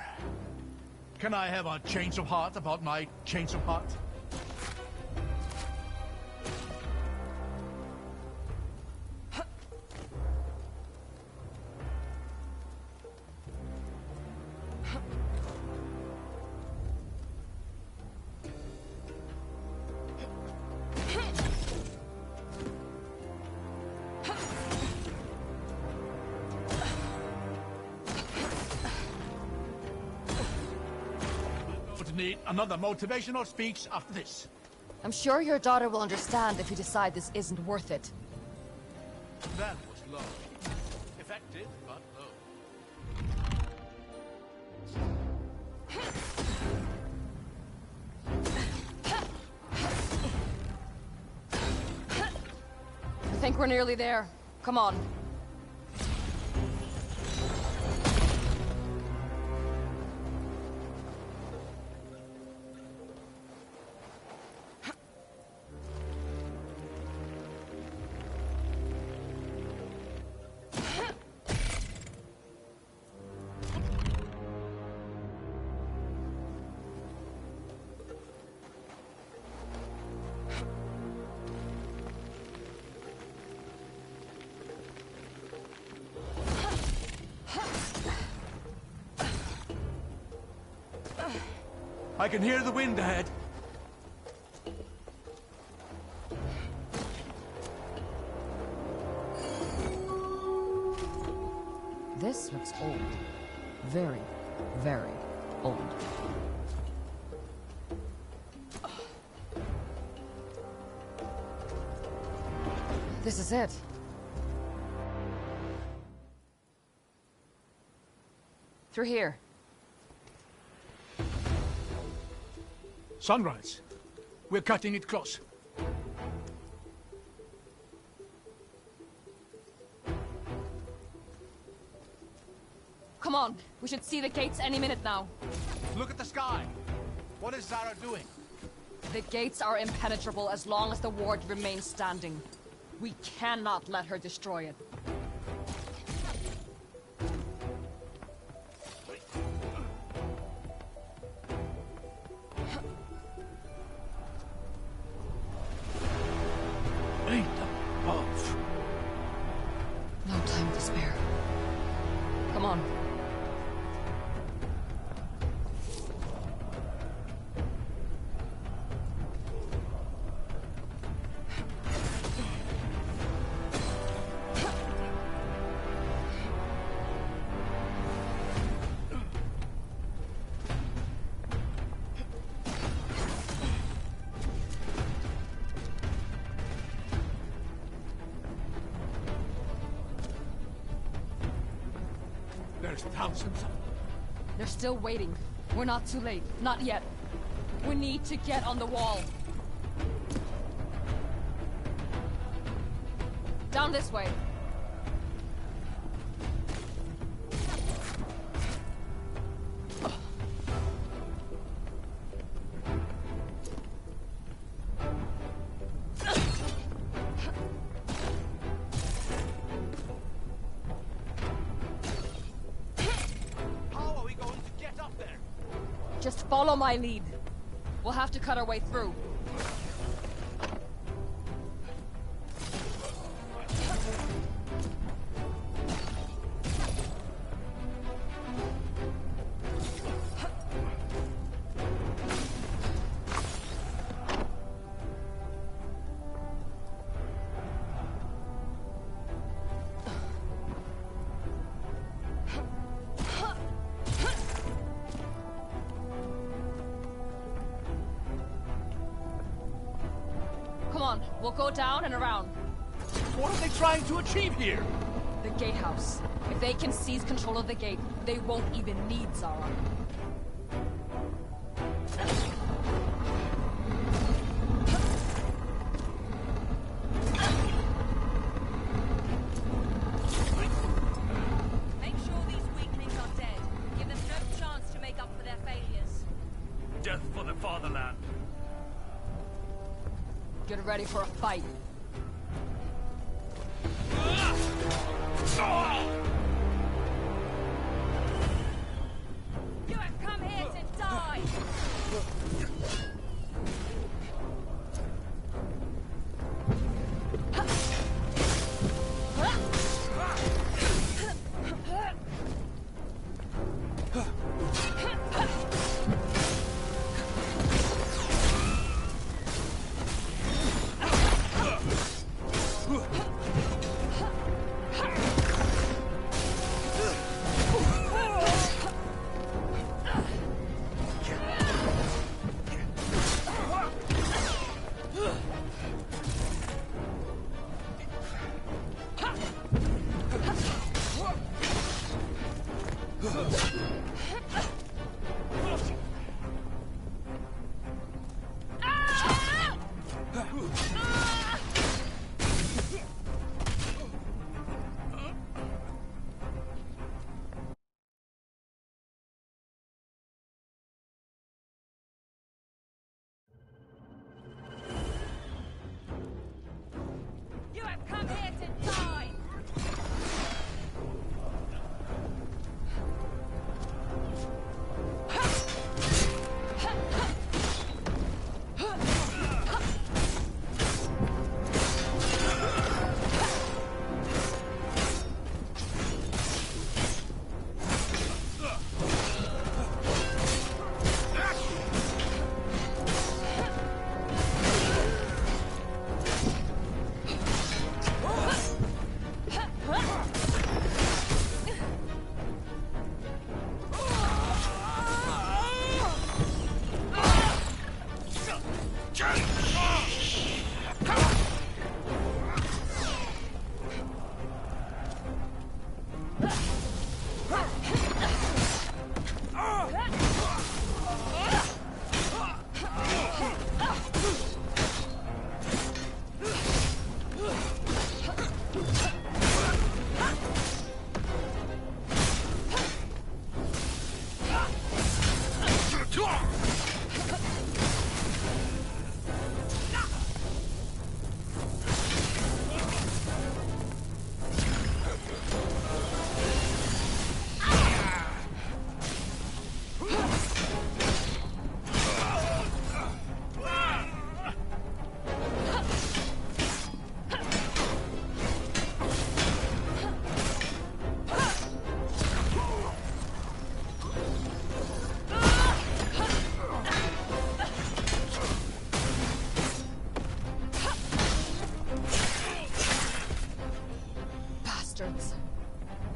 Can I have a change of heart about my change of heart? Need another motivational speech after this. I'm sure your daughter will understand if you decide this isn't worth it. That was low. Effective, but low. I think we're nearly there. Come on. I can hear the wind ahead. This looks old. Very, very old. This is it. Through here. Sunrise. We're cutting it close. Come on, we should see the gates any minute now. Look at the sky. What is Zara doing? The gates are impenetrable as long as the ward remains standing. We cannot let her destroy it. Wait above. No time to spare. Come on. There's thousands. They're still waiting. We're not too late. Not yet. We need to get on the wall. Down this way. Just follow my lead. We'll have to cut our way through. We'll go down and around. What are they trying to achieve here? The gatehouse. If they can seize control of the gate, they won't even need Zara. Make sure these weaklings are dead. Give them no chance to make up for their failures. Death for the fatherland. Get ready for a fight.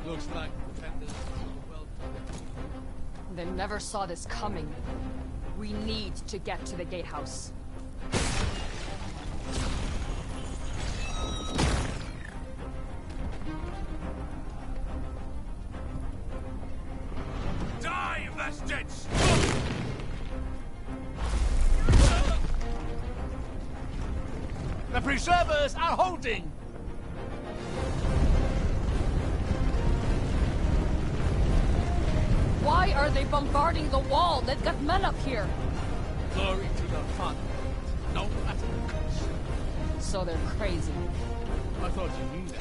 Looks like defenders are well. They never saw this coming. We need to get to the gatehouse. Die, you bastards! The preservers are holding! Why are they bombarding the wall? They've got men up here. Glory to the Father, no matter the cost. So they're crazy. I thought you knew that.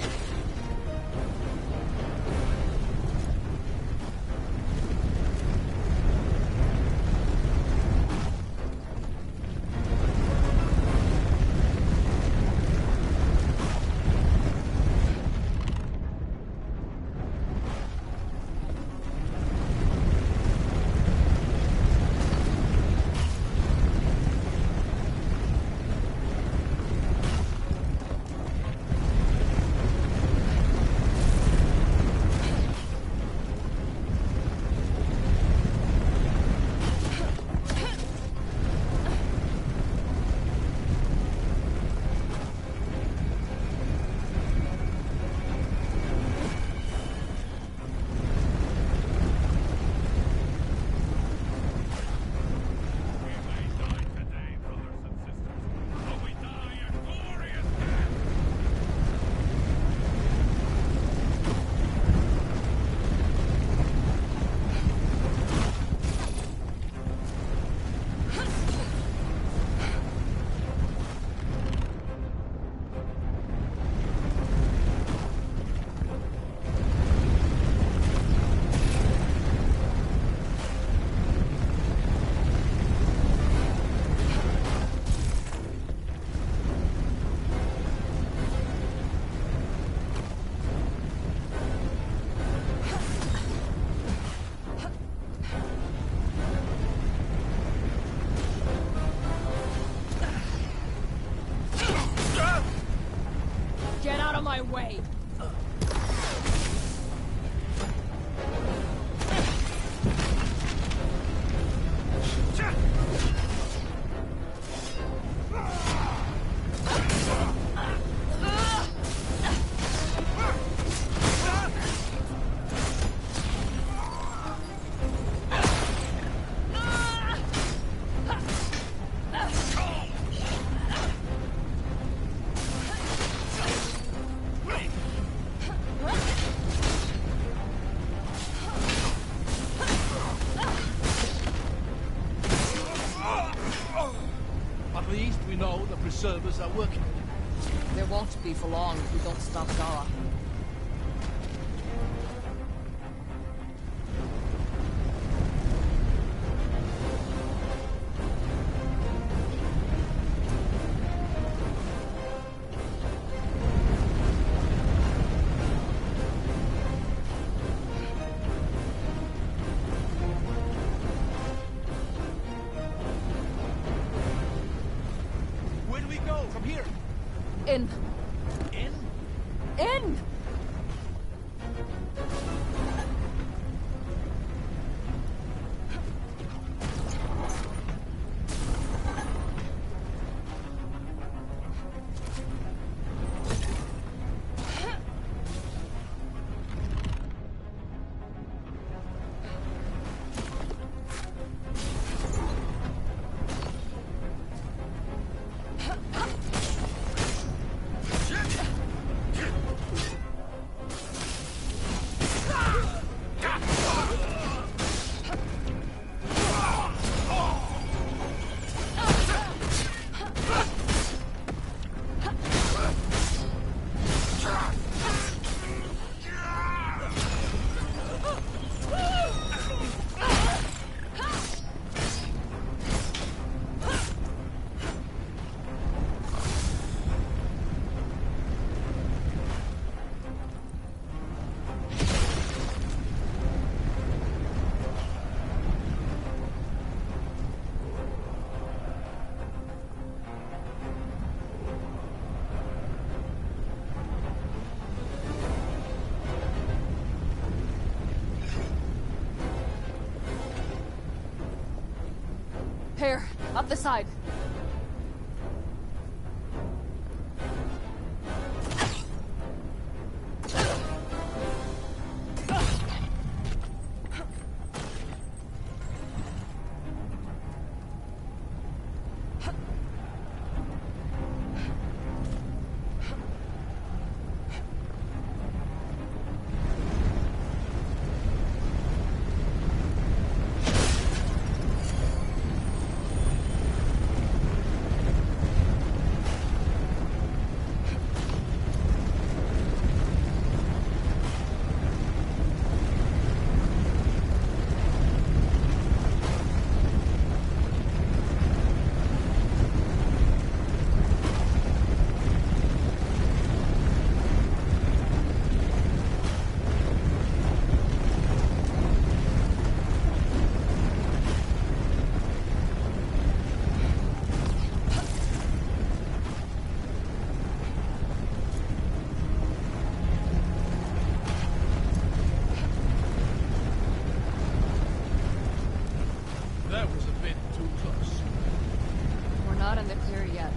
My way. At least we know the preservers are working. There won't be for long if we don't stop Zara. Where do we go from here? In. In? In! Up the side. That was a bit too close. We're not in the clear yet.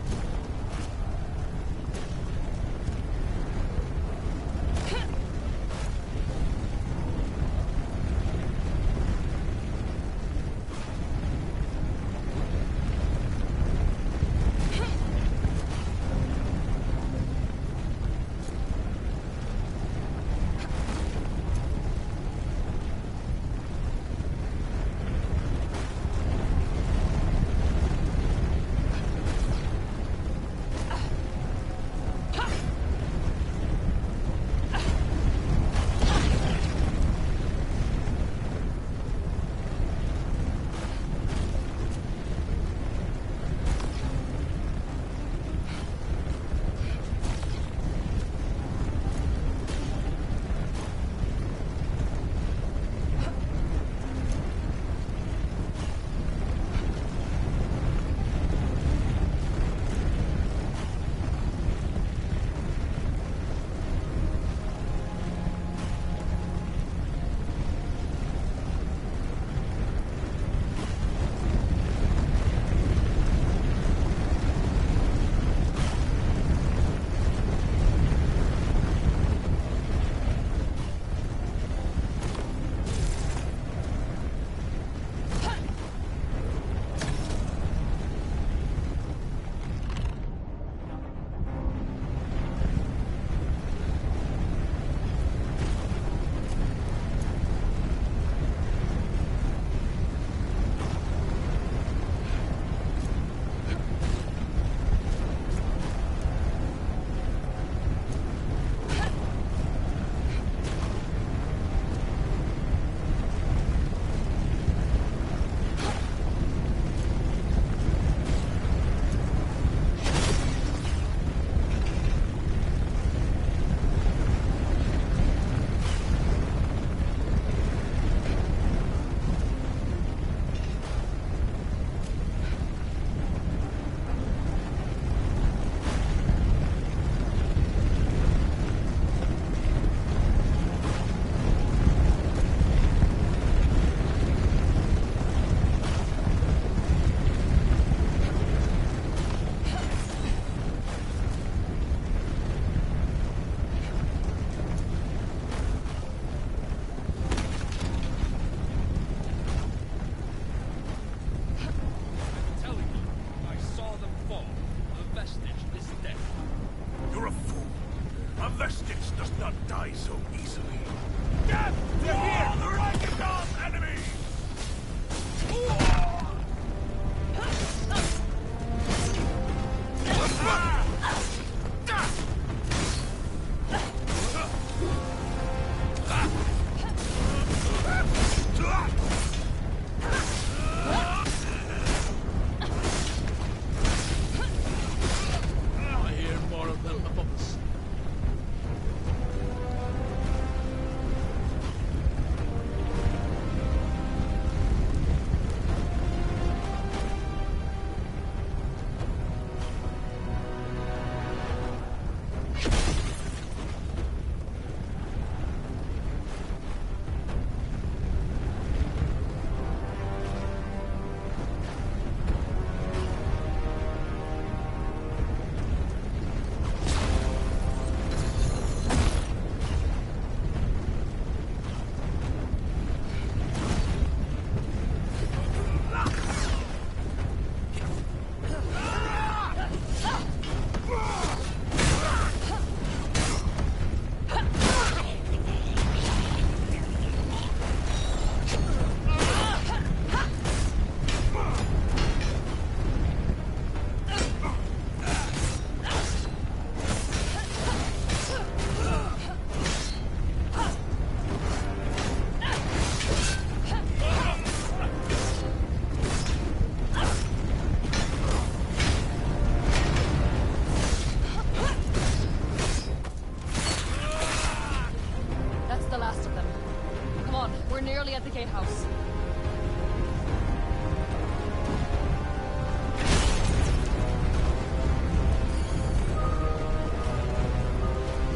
gatehouse.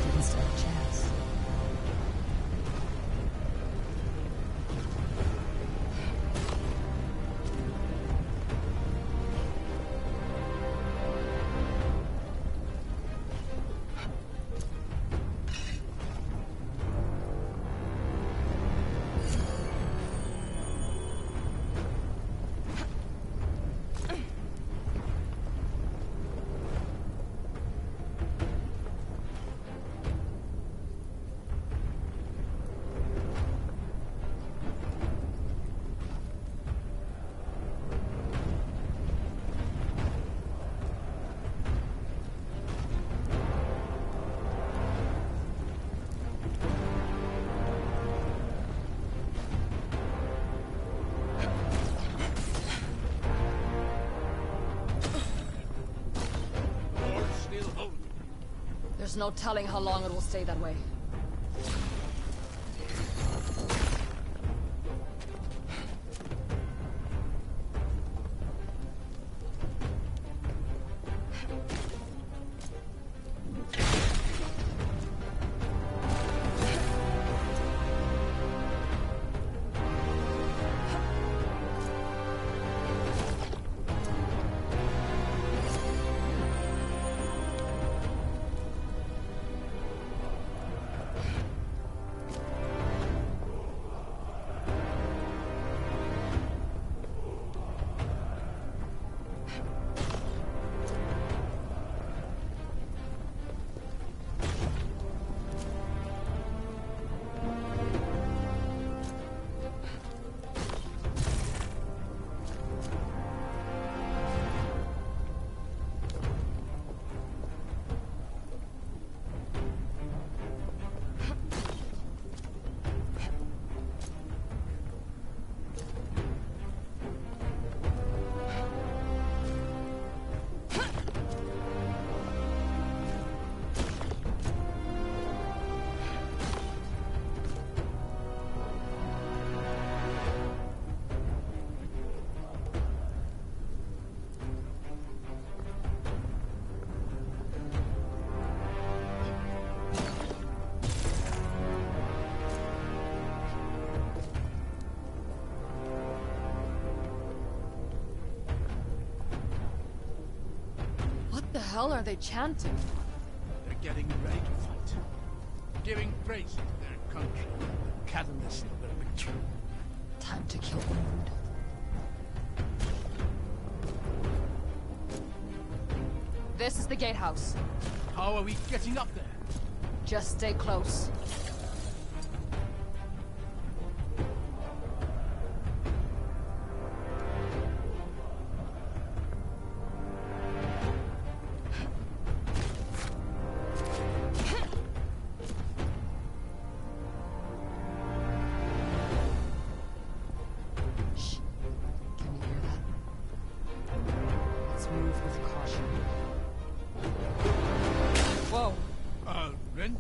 Didn't stand a chance. There's no telling how long it will stay that way. What the hell are they chanting? They're getting ready to fight. Giving praise to their country, the catalyst of their victory. Time to kill the mood. This is the gatehouse. How are we getting up there? Just stay close. Shh. Can you hear that? Let's move with caution. Whoa. Ren?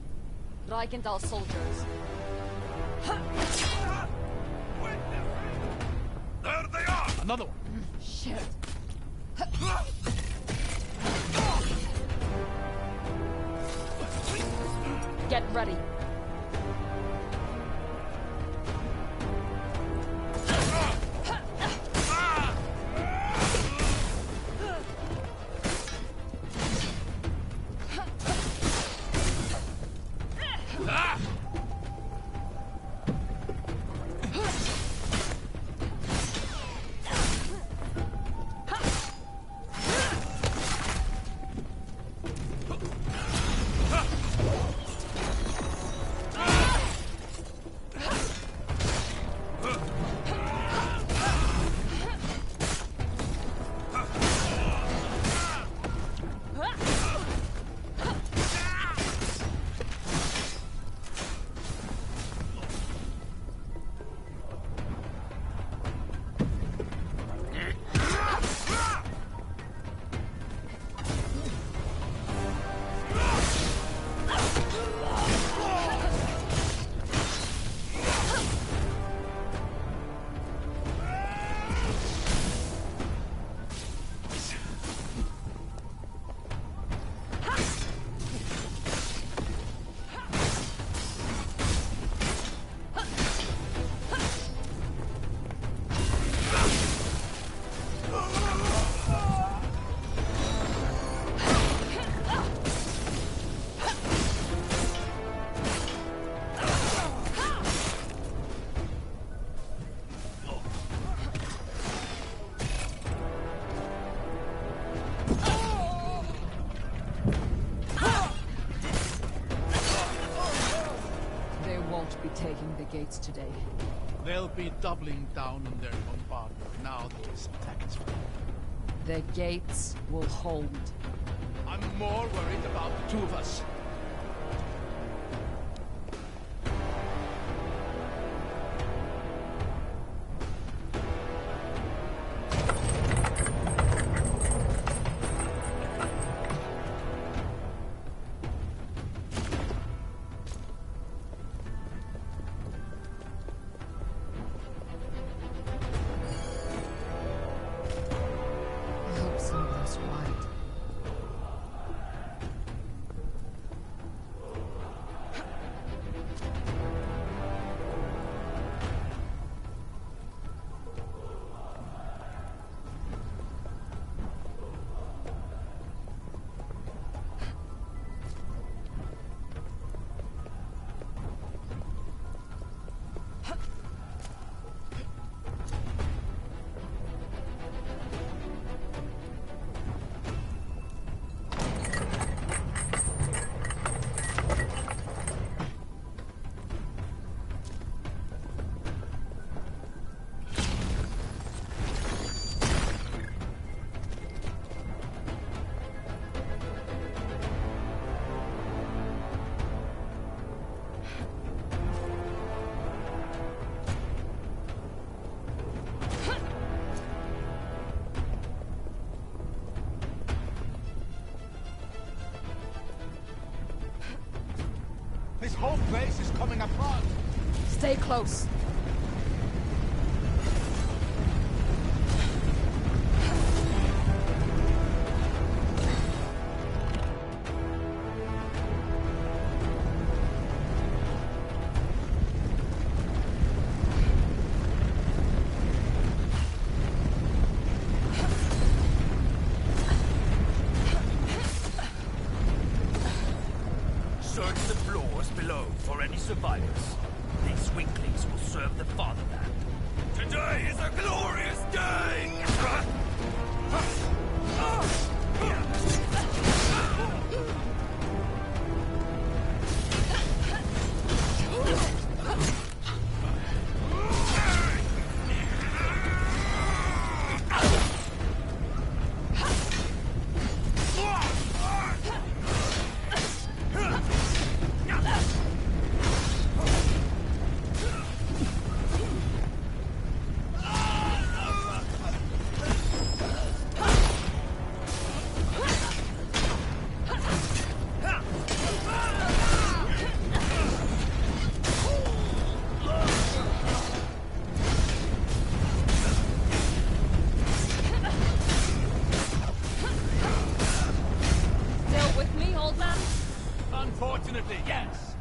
Reichendahl soldiers. There they are! Another one! Shit. Get ready. be taking the gates today. They'll be doubling down on their bombardment now that this attack is failed. The gates will hold. I'm more worried about the two of us. I hope someone's right. This whole place is coming apart. Stay close. Search the floors below for any survivors. These weaklings will serve the fatherland. Today is a glorious day! Still with me, old man? Unfortunately, yes.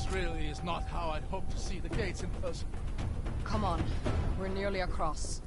This really is not how I'd hoped to see the gates in person. Come on. We're nearly across.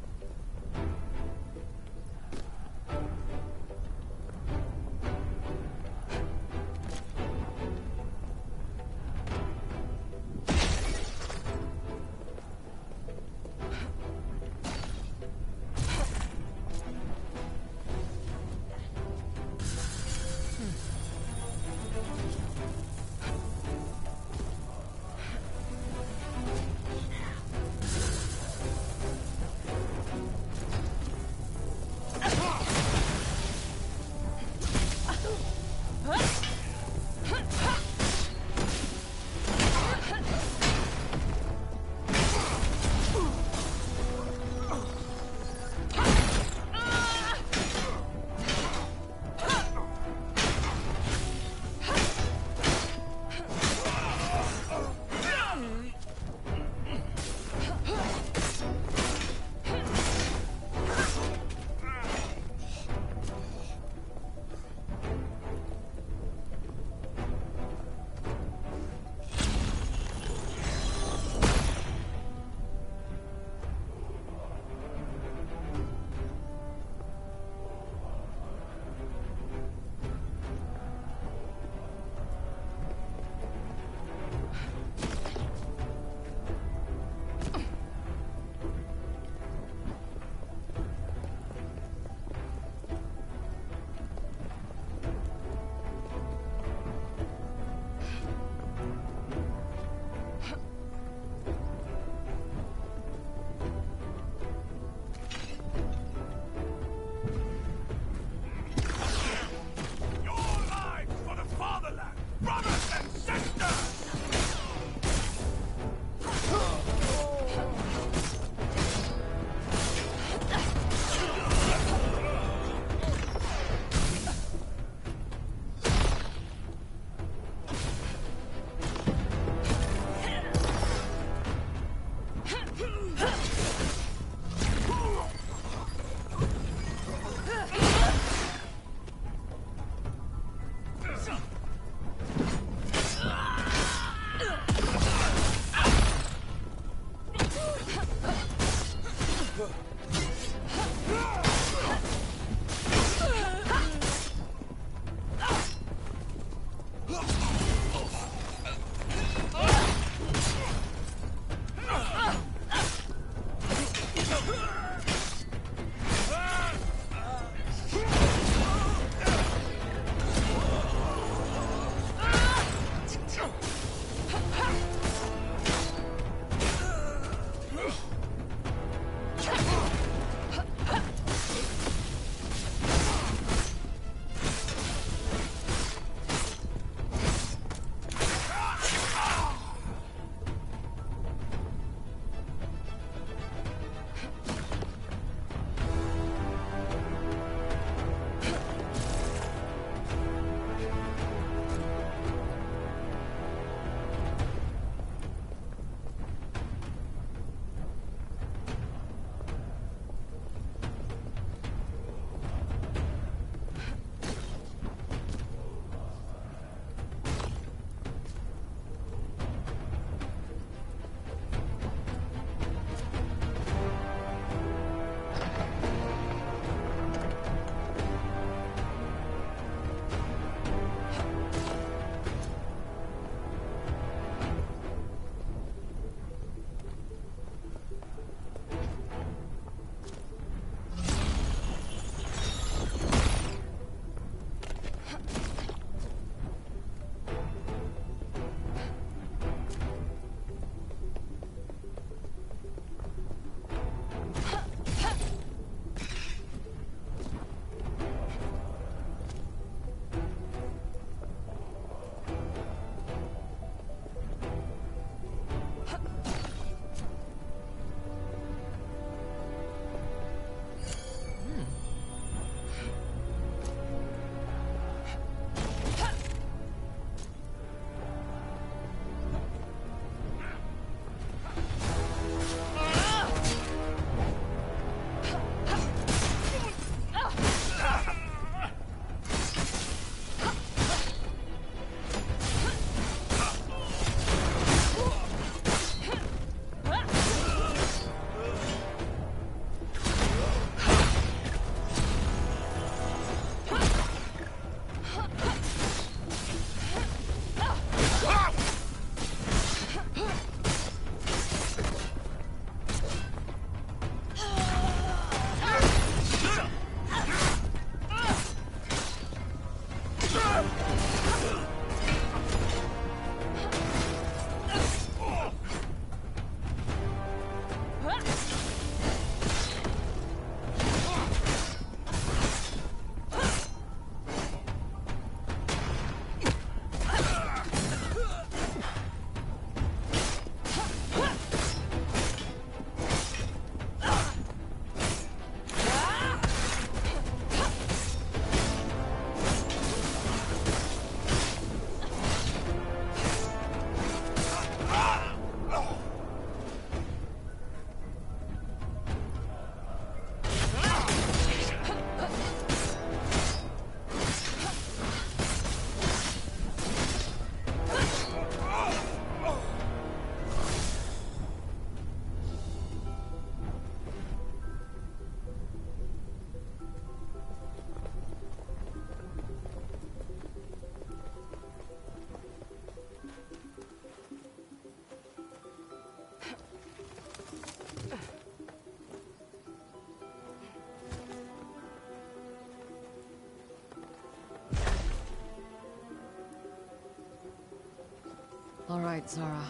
All right, Zara.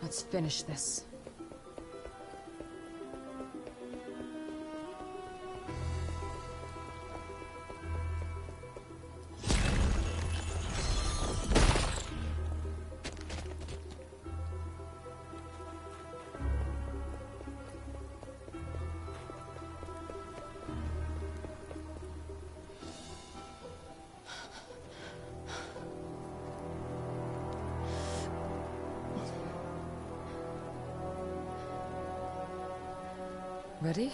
Let's finish this. Ready?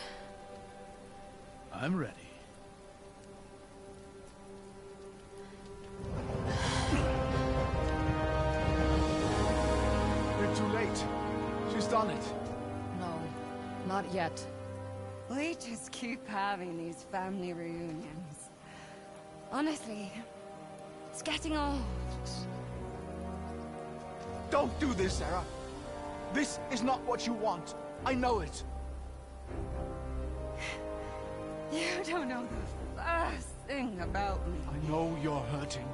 I'm ready. We're too late. She's done it. No, not yet. We just keep having these family reunions. Honestly, it's getting old. Don't do this, Sarah. This is not what you want. I know it. You don't know the first thing about me. I know you're hurting.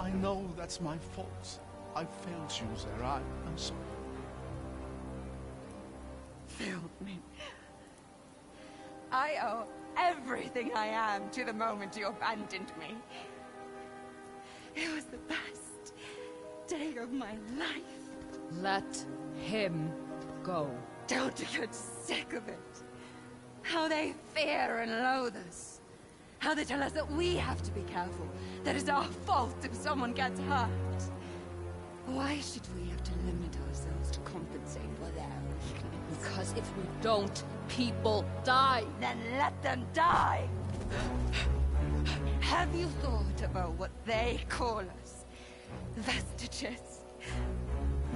I know that's my fault. I failed you, Sarah. I'm sorry. Failed me. I owe everything I am to the moment you abandoned me. It was the best day of my life. Let him go. Don't you get sick of it? How they fear and loathe us. How they tell us that we have to be careful. That it's our fault if someone gets hurt. Why should we have to limit ourselves to compensate for their weakness? Because if we don't, people die. Then let them die! Have you thought about what they call us? Vestiges.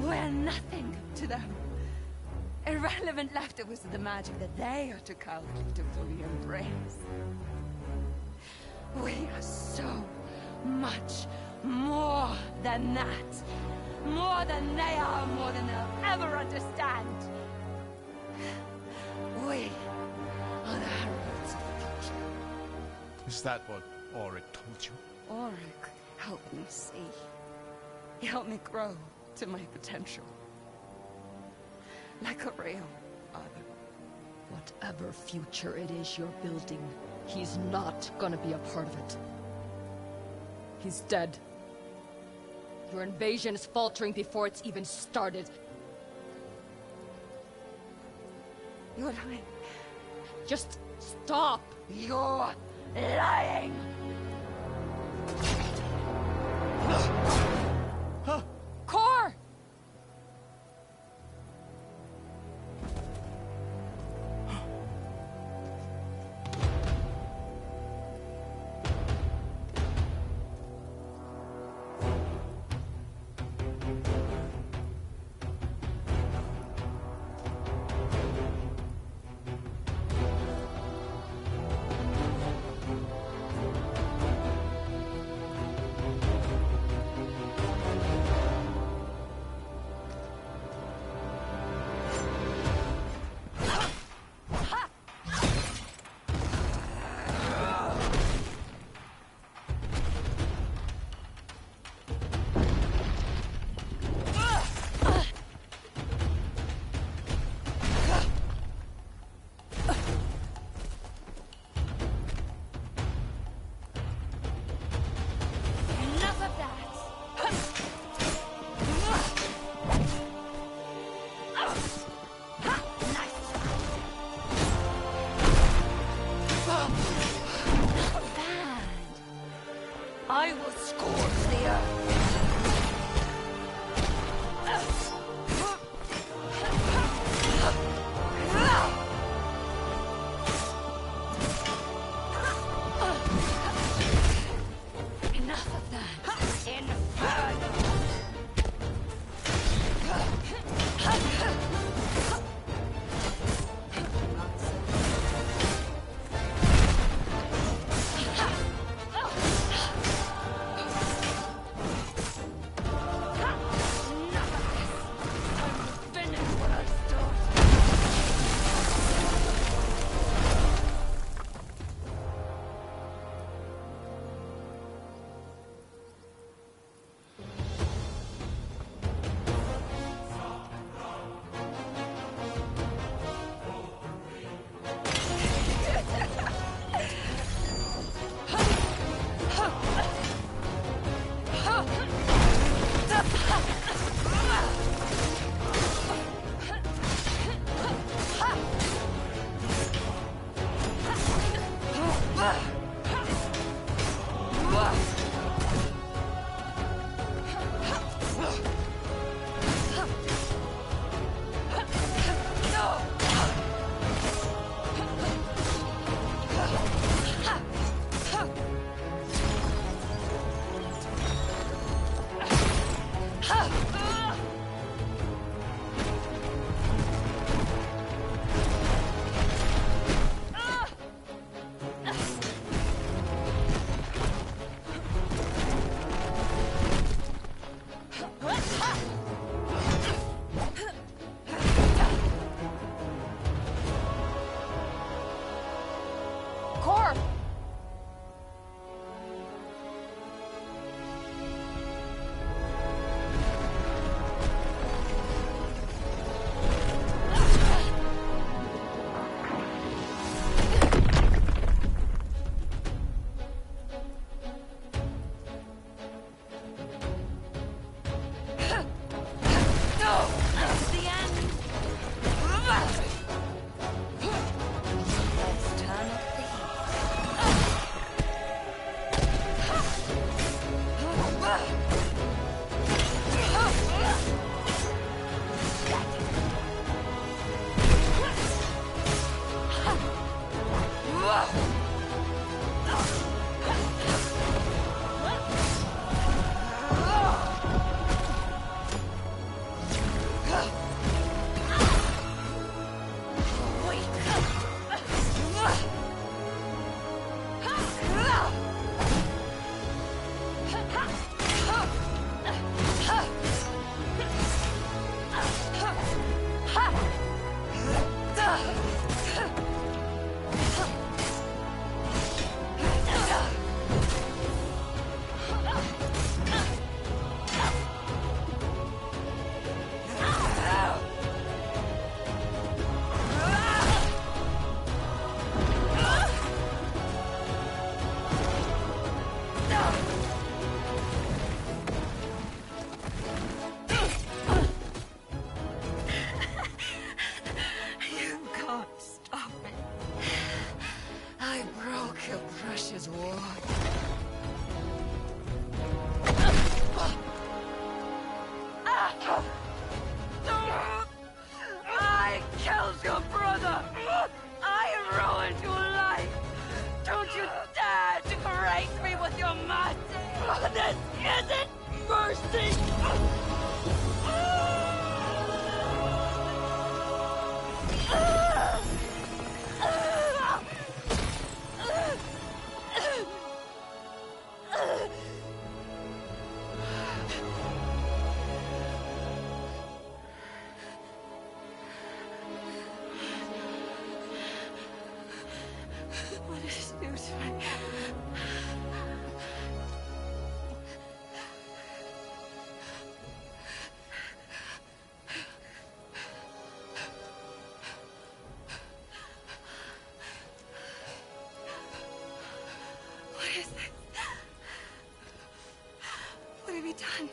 We're nothing to them. Irrelevant leftovers of the magic that they are too cowardly to fully embrace. We are so much more than that. More than they are, more than they'll ever understand. We are the heralds of the future. Is that what Auric told you? Auric helped me see. He helped me grow to my potential. Like a real father. Whatever future it is you're building, he's not gonna be a part of it. He's dead. Your invasion is faltering before it's even started. You're lying. Just stop! You're lying! Core! I killed your brother! I ruined your life! Don't you dare to grace me with your mercy! This isn't mercy! What is new to me? What is this? What have you done?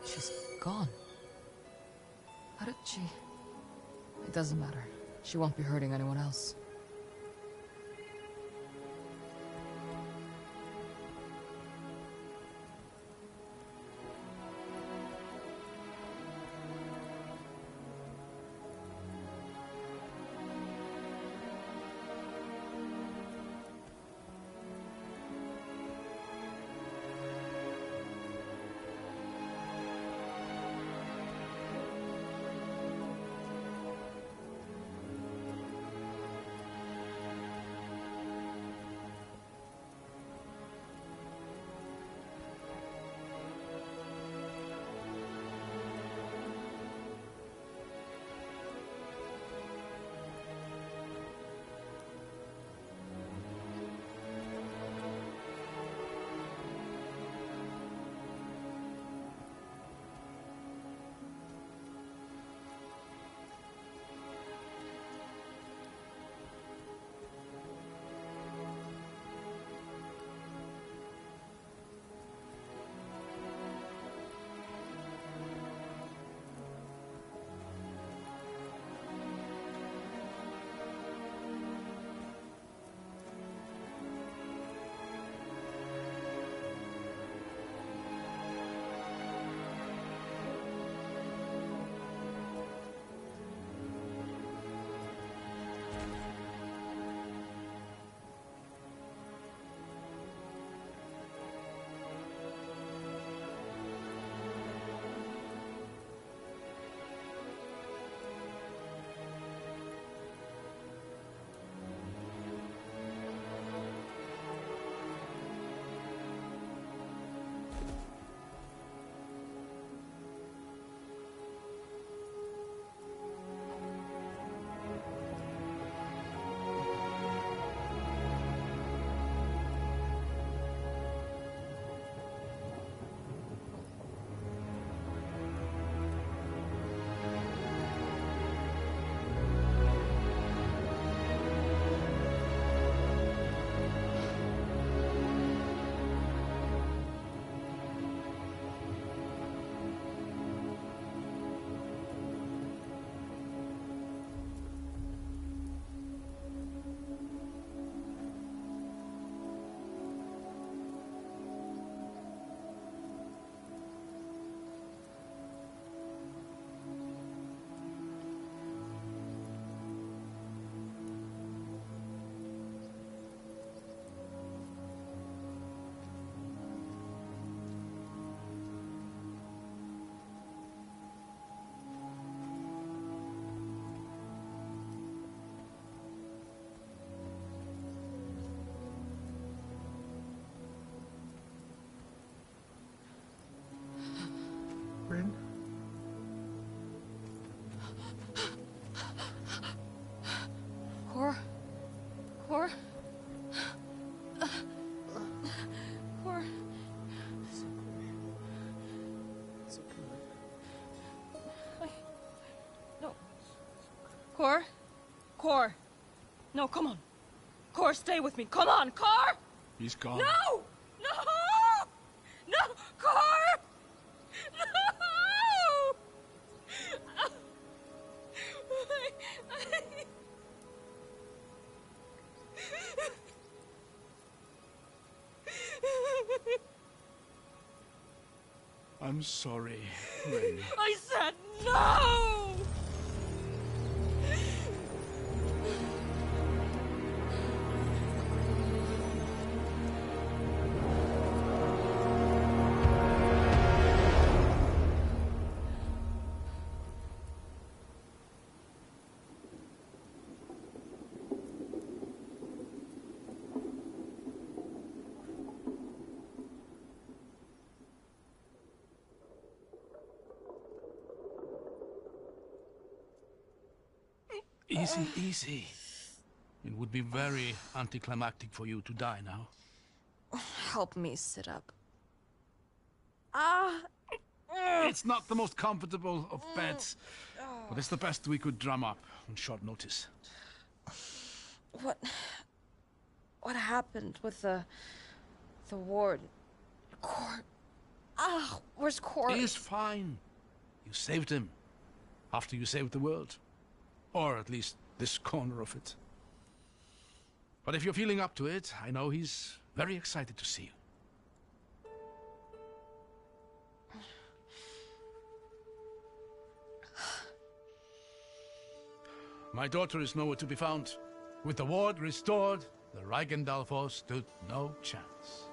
She's gone. How did she... It doesn't matter. She won't be hurting anyone else. Cor? Cor! No, come on. Cor, stay with me. Come on, Cor! He's gone. No! No! No! Cor! No! I'm sorry, Rin. I said no! Easy, easy. It would be very anticlimactic for you to die now. Help me sit up. It's not the most comfortable of beds, but it's the best we could drum up on short notice. What happened with the ward? Cor... where's Cor? He's fine. You saved him. After you saved the world. Or at least this corner of it. But if you're feeling up to it, I know he's very excited to see you. My daughter is nowhere to be found. With the ward restored, the Reichendalfos stood no chance.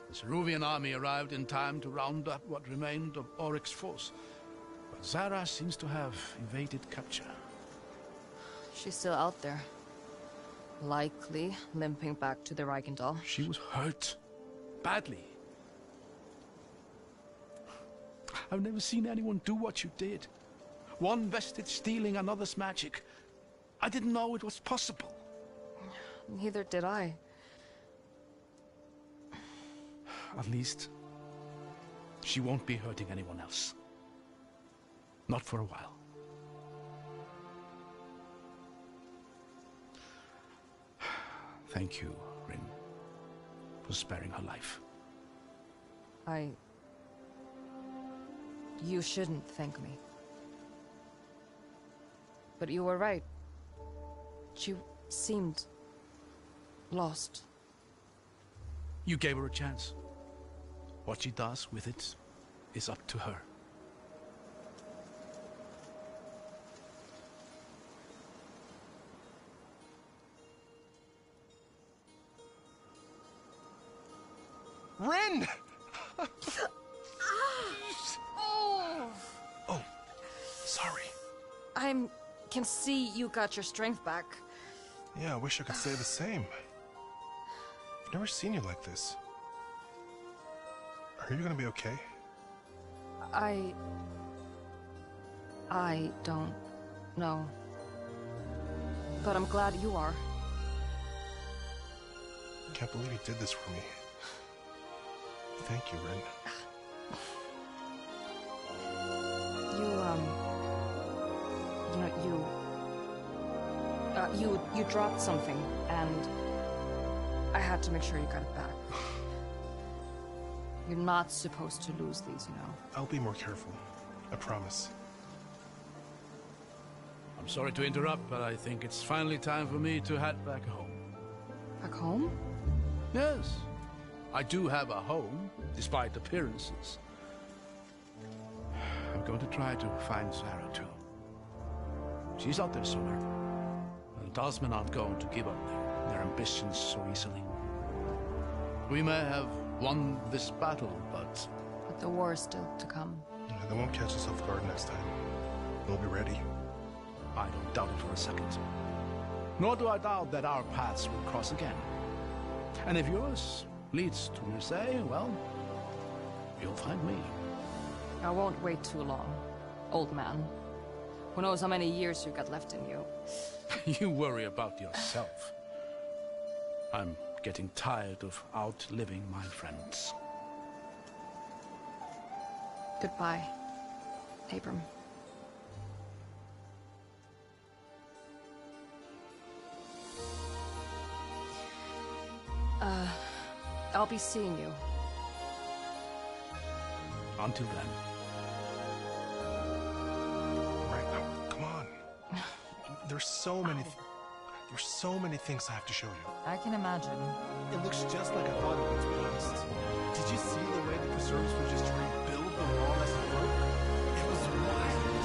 The Syrouvian army arrived in time to round up what remained of Oryx's force. But Zara seems to have evaded capture. She's still out there. Likely limping back to the Reichendal. She was hurt. Badly. I've never seen anyone do what you did. One vestige stealing another's magic. I didn't know it was possible. Neither did I. At least, she won't be hurting anyone else. Not for a while. Thank you, Rin, for sparing her life. You shouldn't thank me. But you were right. She seemed... lost. You gave her a chance. What she does with it is up to her. Rin! Oh, Sorry. can see you got your strength back. Yeah, I wish I could say the same. I've never seen you like this. Are you gonna be okay? I don't know. But I'm glad you are. I can't believe you did this for me. Thank you, Rin. You dropped something, and I had to make sure you got it back. You're not supposed to lose these, you know. I'll be more careful. I promise. I'm sorry to interrupt, but I think it's finally time for me to head back home. Back home? Yes, I do have a home, despite appearances. I'm going to try to find Sarah, too. She's out there somewhere. The Talisman aren't going to give up their ambitions so easily. We may have won this battle, but... But the war is still to come. Yeah, they won't catch us off guard next time. We'll be ready. I don't doubt it for a second. Nor do I doubt that our paths will cross again. And if yours leads to Marseille, well, you'll find me. I won't wait too long, old man. Who knows how many years you got left in you. You worry about yourself. I'm getting tired of outliving my friends. Goodbye, Abram. I'll be seeing you. Until then. Right now, come on. There's so many things I have to show you. I can imagine. It looks just like I thought it would, to be honest. Did you see the way the preserves were just rebuild the wall as it broke? It was wild.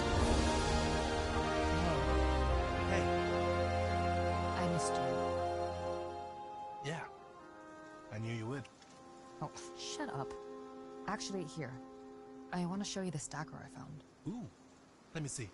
Hey. I missed you. Yeah. I knew you would. Oh, shut up. Actually, here. I want to show you the stacker I found. Ooh. Let me see.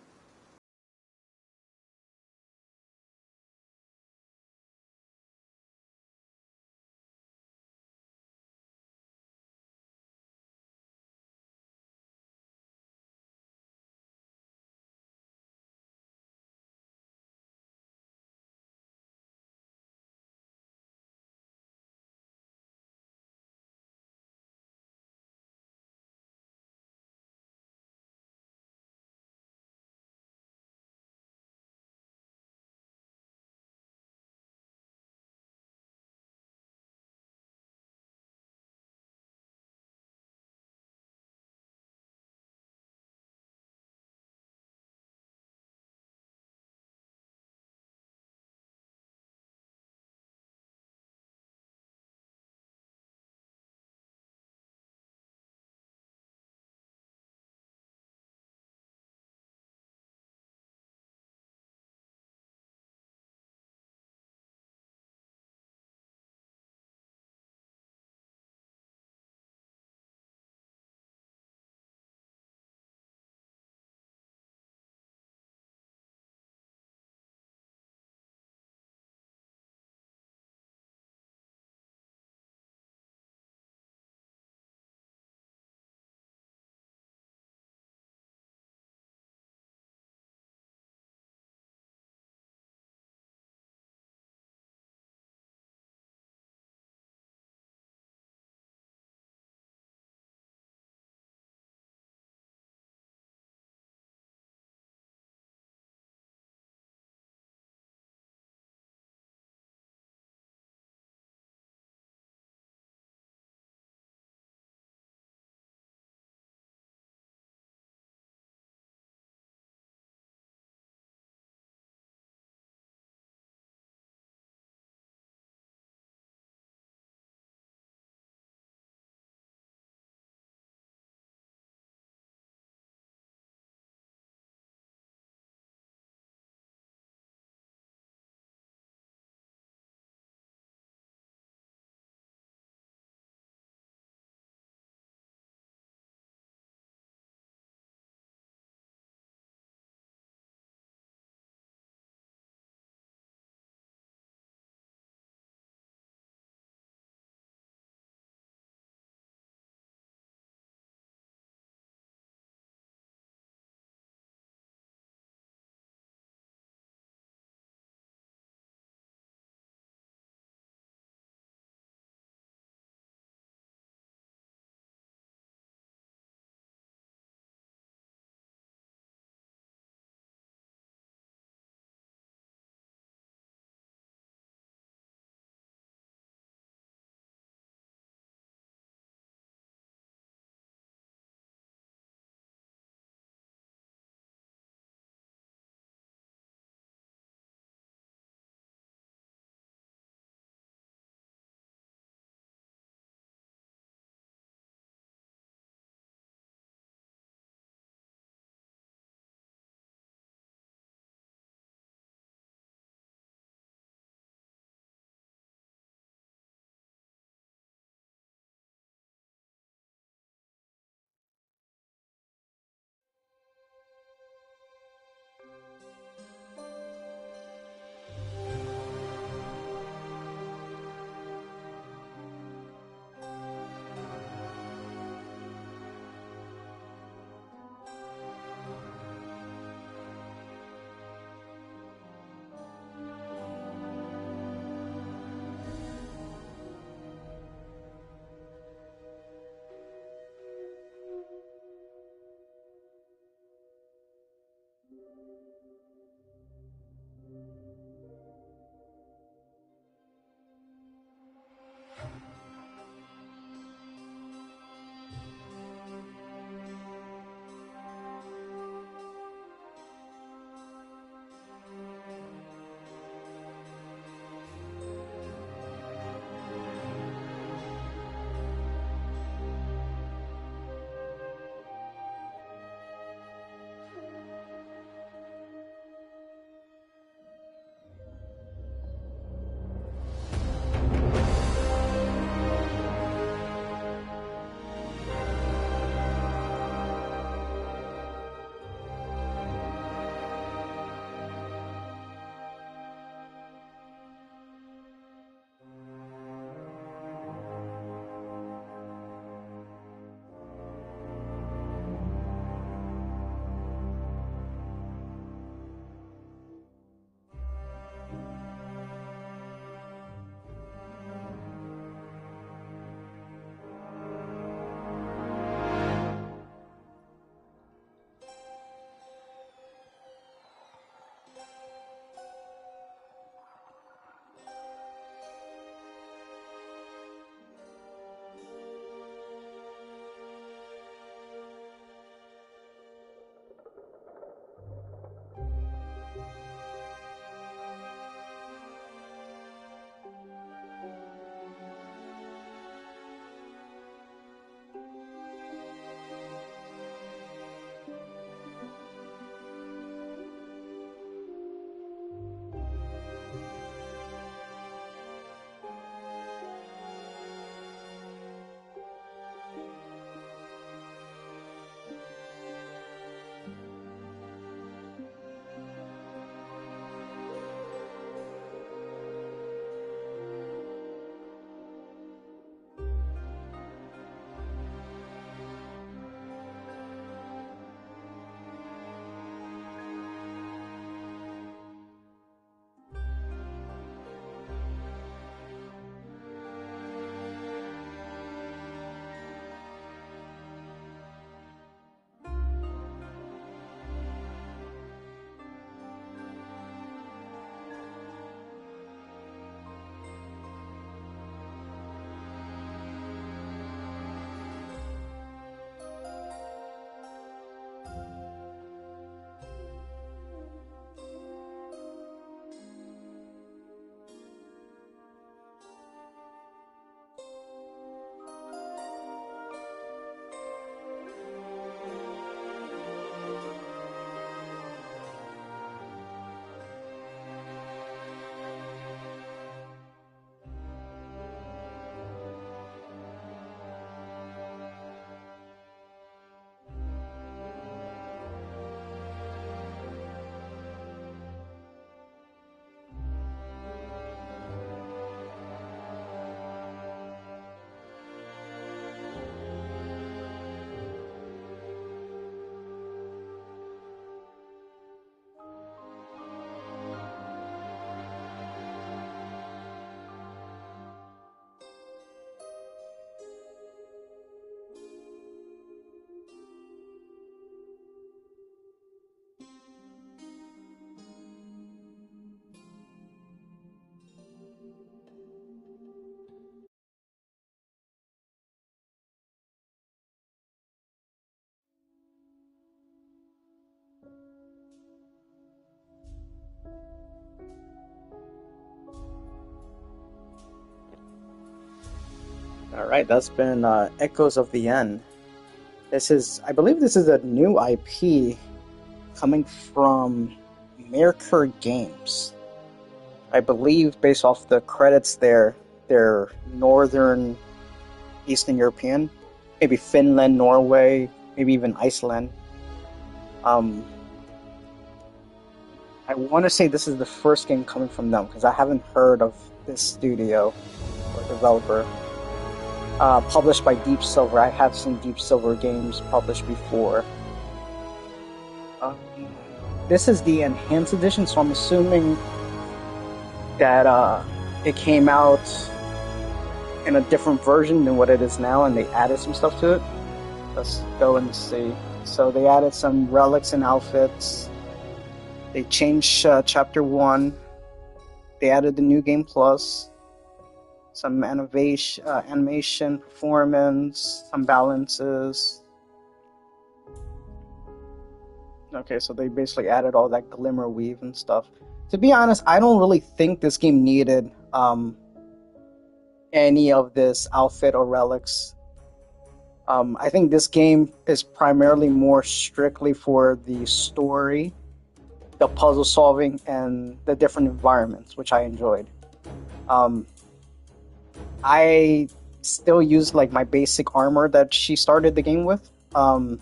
All right, that's been Echoes of the End. I believe this is a new IP coming from Mercur Games. I believe, based off the credits, they're northern, Eastern European, maybe Finland, Norway, maybe even Iceland. I want to say this is the first game coming from them because I haven't heard of this studio or developer. Published by Deep Silver. I have seen Deep Silver games published before. This is the Enhanced Edition, so I'm assuming that it came out in a different version than what it is now, and they added some stuff to it. Let's go and see. So they added some relics and outfits. They changed Chapter 1. They added the New Game Plus. Some animation, performance, some balances. Okay, so they basically added all that glimmer weave and stuff. To be honest, I don't really think this game needed any of this outfit or relics. I think this game is primarily more strictly for the story, the puzzle solving, and the different environments, which I enjoyed. I still use like my basic armor that she started the game with. I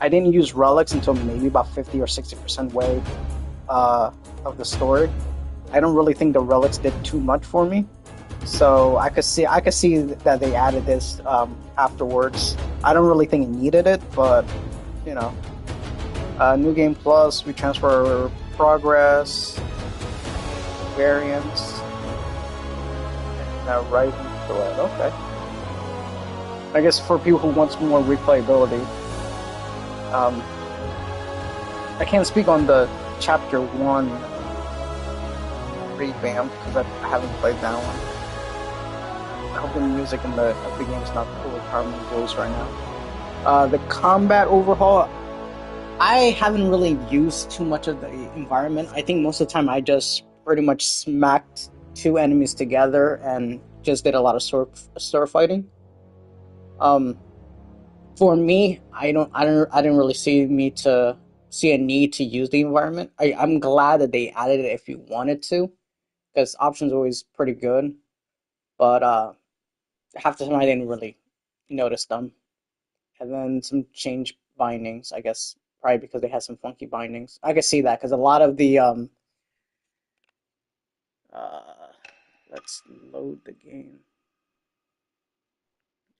didn't use relics until maybe about 50 or 60% way of the story. I don't really think the relics did too much for me, so I could see that they added this afterwards. I don't really think it needed it, but you know, New Game Plus, we transfer progress, variants. Rising Thread, okay. I guess for people who want more replayability. I can't speak on the Chapter 1 revamp because I haven't played that one. I hope the music in the game is not overpowering my voice right now. The combat overhaul, I haven't really used too much of the environment. I think most of the time I just pretty much smacked two enemies together and just did a lot of sword fighting. For me, I didn't really see a need to use the environment. I'm glad that they added it if you wanted to, because options are always pretty good. But half the time I didn't really notice them. And then some change bindings, I guess, probably because they had some funky bindings. I can see that because a lot of the let's load the game.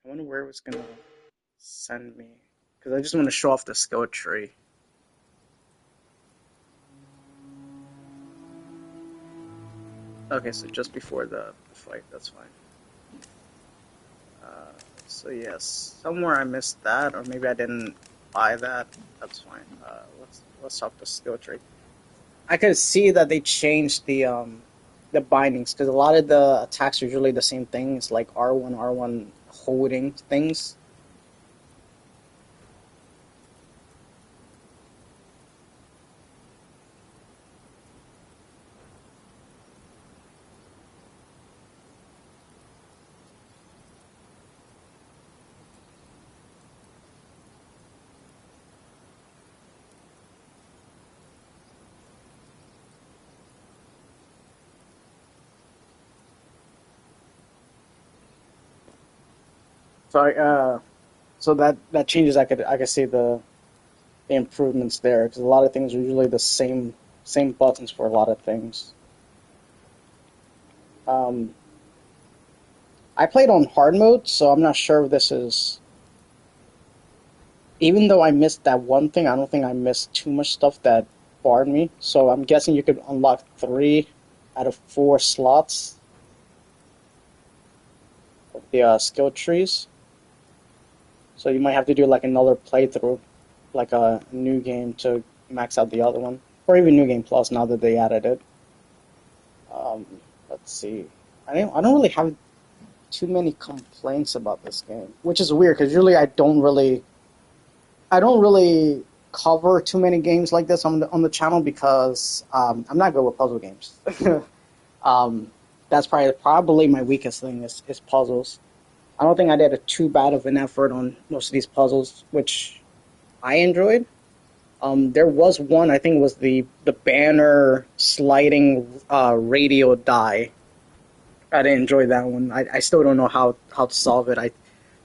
I wonder where it was gonna send me, because I just want to show off the skill tree. Okay, so just before the fight, that's fine. So yes, somewhere I missed that, or maybe I didn't buy that. That's fine. Let's talk the skill tree. I could see that they changed the bindings, because a lot of the attacks are usually the same things, like R1 holding things. So that changes. I could see the improvements there, because a lot of things are usually the same buttons for a lot of things. I played on hard mode, so I'm not sure if this is. Even though I missed that one thing, I don't think I missed too much stuff that barred me. So I'm guessing you could unlock 3 out of 4 slots of the skill trees. So you might have to do like another playthrough, like a new game to max out the other one, or even New Game Plus now that they added it. Let's see. I don't really have too many complaints about this game, which is weird because usually I don't really cover too many games like this on the channel because I'm not good with puzzle games. that's probably my weakest thing is puzzles. I don't think I did too bad of an effort on most of these puzzles, which I enjoyed. There was one, I think it was the banner sliding radio die. I didn't enjoy that one. I still don't know how to solve it. I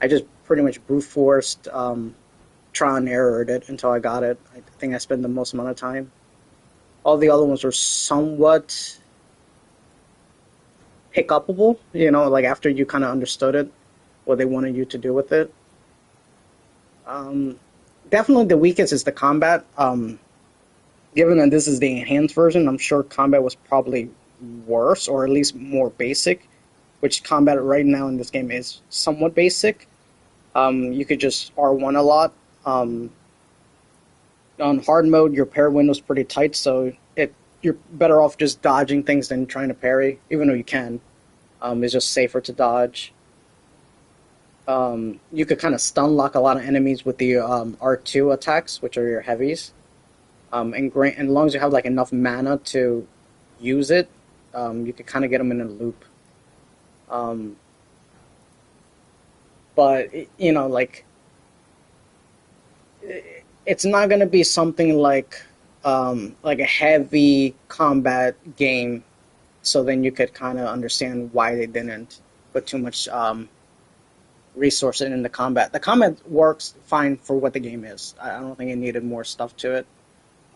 just pretty much brute forced trial and errored it until I got it. I think I spent the most amount of time. All the other ones were somewhat pick upable, like after you kind of understood it, what they wanted you to do with it. Definitely the weakest is the combat. Given that this is the enhanced version, I'm sure combat was probably worse, or at least more basic, which combat right now in this game is somewhat basic. You could just R1 a lot. On hard mode, your parry window's pretty tight, so you're better off just dodging things than trying to parry, even though you can. It's just safer to dodge. You could kind of stun lock a lot of enemies with the R2 attacks, which are your heavies. And as long as you have like enough mana to use it, you could kind of get them in a loop. But like it's not gonna be something like a heavy combat game. So then you could kind of understand why they didn't put too much resource in the combat. The combat works fine for what the game is. I don't think it needed more stuff to it.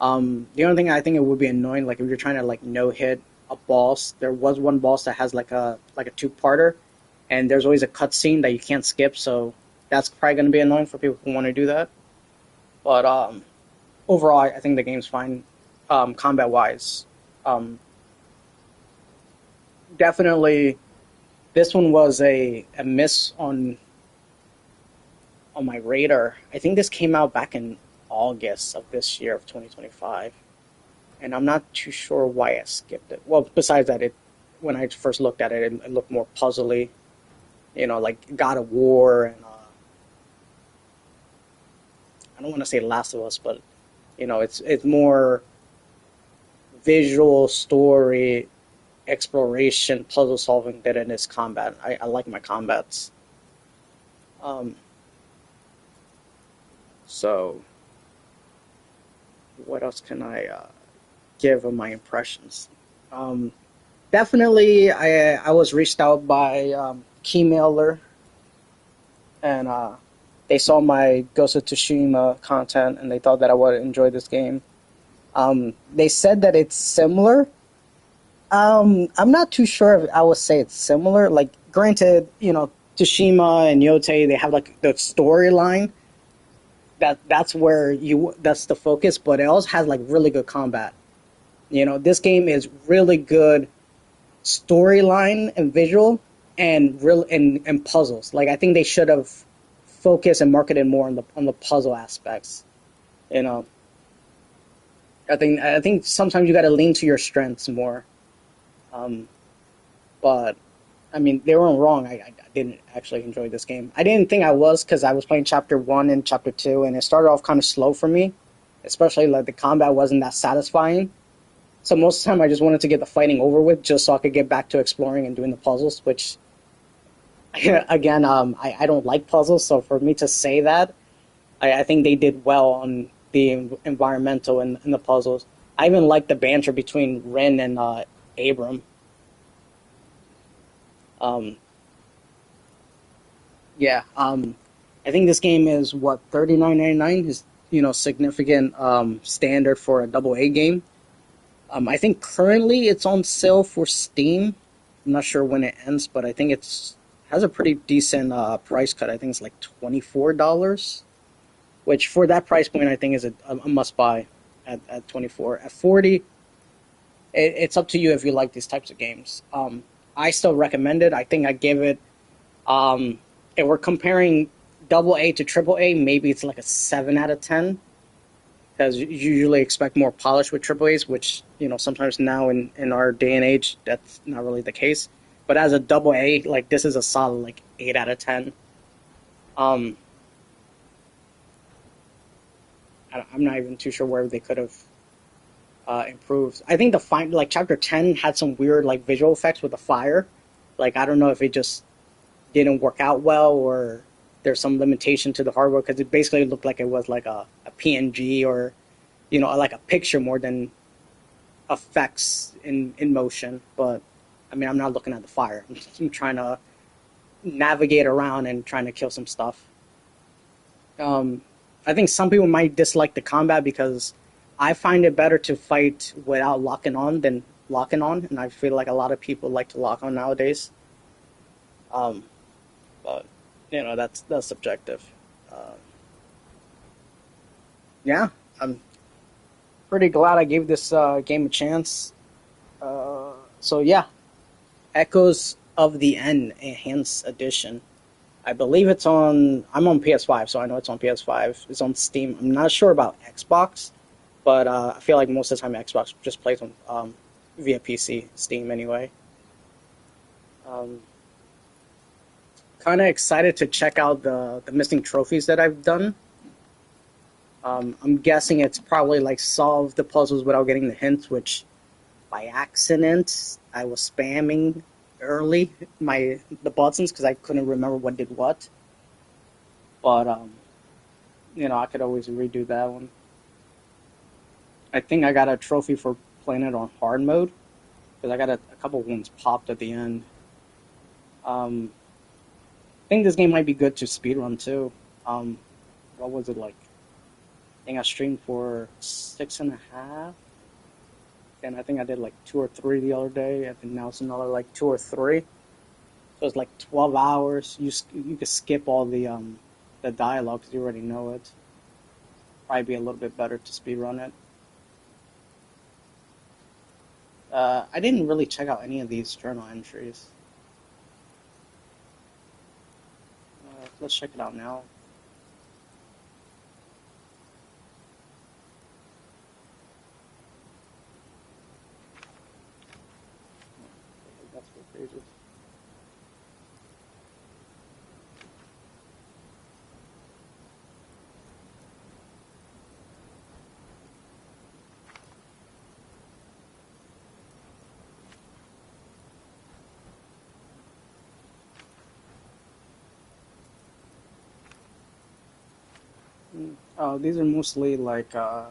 The only thing I think it would be annoying, like if you're trying to like no hit a boss. There was one boss that has like a two-parter, and there's always a cutscene that you can't skip. So that's probably going to be annoying for people who want to do that. But overall, I think the game's fine, combat-wise. Definitely, this one was a miss on my radar. I think this came out back in August of this year of 2025, and I'm not too sure why I skipped it. Well, besides that, when I first looked at it, it looked more puzzly, like God of War, and I don't want to say Last of Us, but it's more visual story, exploration, puzzle solving than it is combat. I like my combats. So what else can I give of my impressions? Definitely, I was reached out by Keymailer, and they saw my Ghost of Tsushima content, and they thought that I would enjoy this game. They said that it's similar. I'm not too sure if I would say it's similar. Like, granted, Tsushima and Yote, they have like the storyline. That's the focus, but it also has like really good combat. This game is really good storyline and visual and and puzzles. Like, I think they should have focused and marketed more on the puzzle aspects. I think sometimes you got to lean to your strengths more. But I mean, they weren't wrong. I didn't actually enjoy this game. I didn't think I was, because I was playing Chapter 1 and Chapter 2, and it started off kind of slow for me. Especially, like, the combat wasn't that satisfying. So most of the time, I just wanted to get the fighting over with, just so I could get back to exploring and doing the puzzles, which, again, I don't like puzzles, so for me to say that, I think they did well on the environmental and the puzzles. I even like the banter between Ren and Abram. I think this game is what, $39.99 is significant standard for a AA game. I think currently it's on sale for Steam. I'm not sure when it ends, but I think has a pretty decent price cut. I think it's like $24, which for that price point I think is a must buy at 24. At 40, it's up to you if you like these types of games. I still recommend it. I think I give it, if we're comparing AA to AAA, maybe it's like a 7 out of 10. Because you usually expect more polish with AAAs, which, sometimes now in our day and age, that's not really the case. But as a AA, like, this is a solid, like, 8 out of 10. I'm not even too sure where they could have improves. I think like chapter 10 had some weird like visual effects with the fire. Like I don't know if it just didn't work out well or there's some limitation to the hardware because it basically looked like it was like a PNG or like a picture more than effects in motion. But I mean, I'm not looking at the fire. I'm trying to navigate around and trying to kill some stuff. I think some people might dislike the combat because I find it better to fight without locking on than locking on, and I feel like a lot of people like to lock on nowadays. But that's subjective. Yeah, I'm pretty glad I gave this game a chance. So yeah, Echoes of the End Enhanced Edition. I believe I'm on PS5, so I know it's on PS5. It's on Steam. I'm not sure about Xbox, but I feel like most of the time Xbox just plays on via PC, Steam anyway. Kind of excited to check out the missing trophies that I've done. I'm guessing it's probably like solve the puzzles without getting the hints, which by accident I was spamming early the buttons because I couldn't remember what did what. But I could always redo that one. I think I got a trophy for playing it on hard mode because I got a couple ones popped at the end. I think this game might be good to speedrun too. What was it like? I think I streamed for 6.5. And I think I did like 2 or 3 the other day. I think now it's another like 2 or 3. So it's like 12 hours. You could skip all the dialogue because you already know it. Probably be a little bit better to speedrun it. I didn't really check out any of these journal entries. Let's check it out now. That's what pages. Oh, these are mostly like kind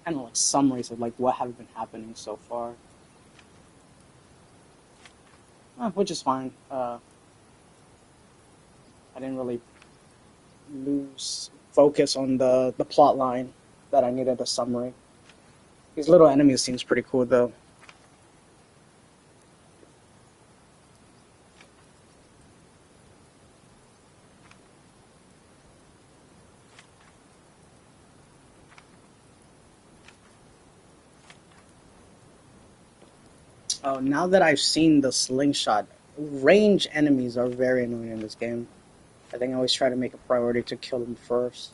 of like summaries of like what have been happening so far, which is fine. I didn't really lose focus on the plot line that I needed a summary. These little enemies seems pretty cool though. Oh, now that I've seen the slingshot, range enemies are very annoying in this game. I think I always try to make a priority to kill them first.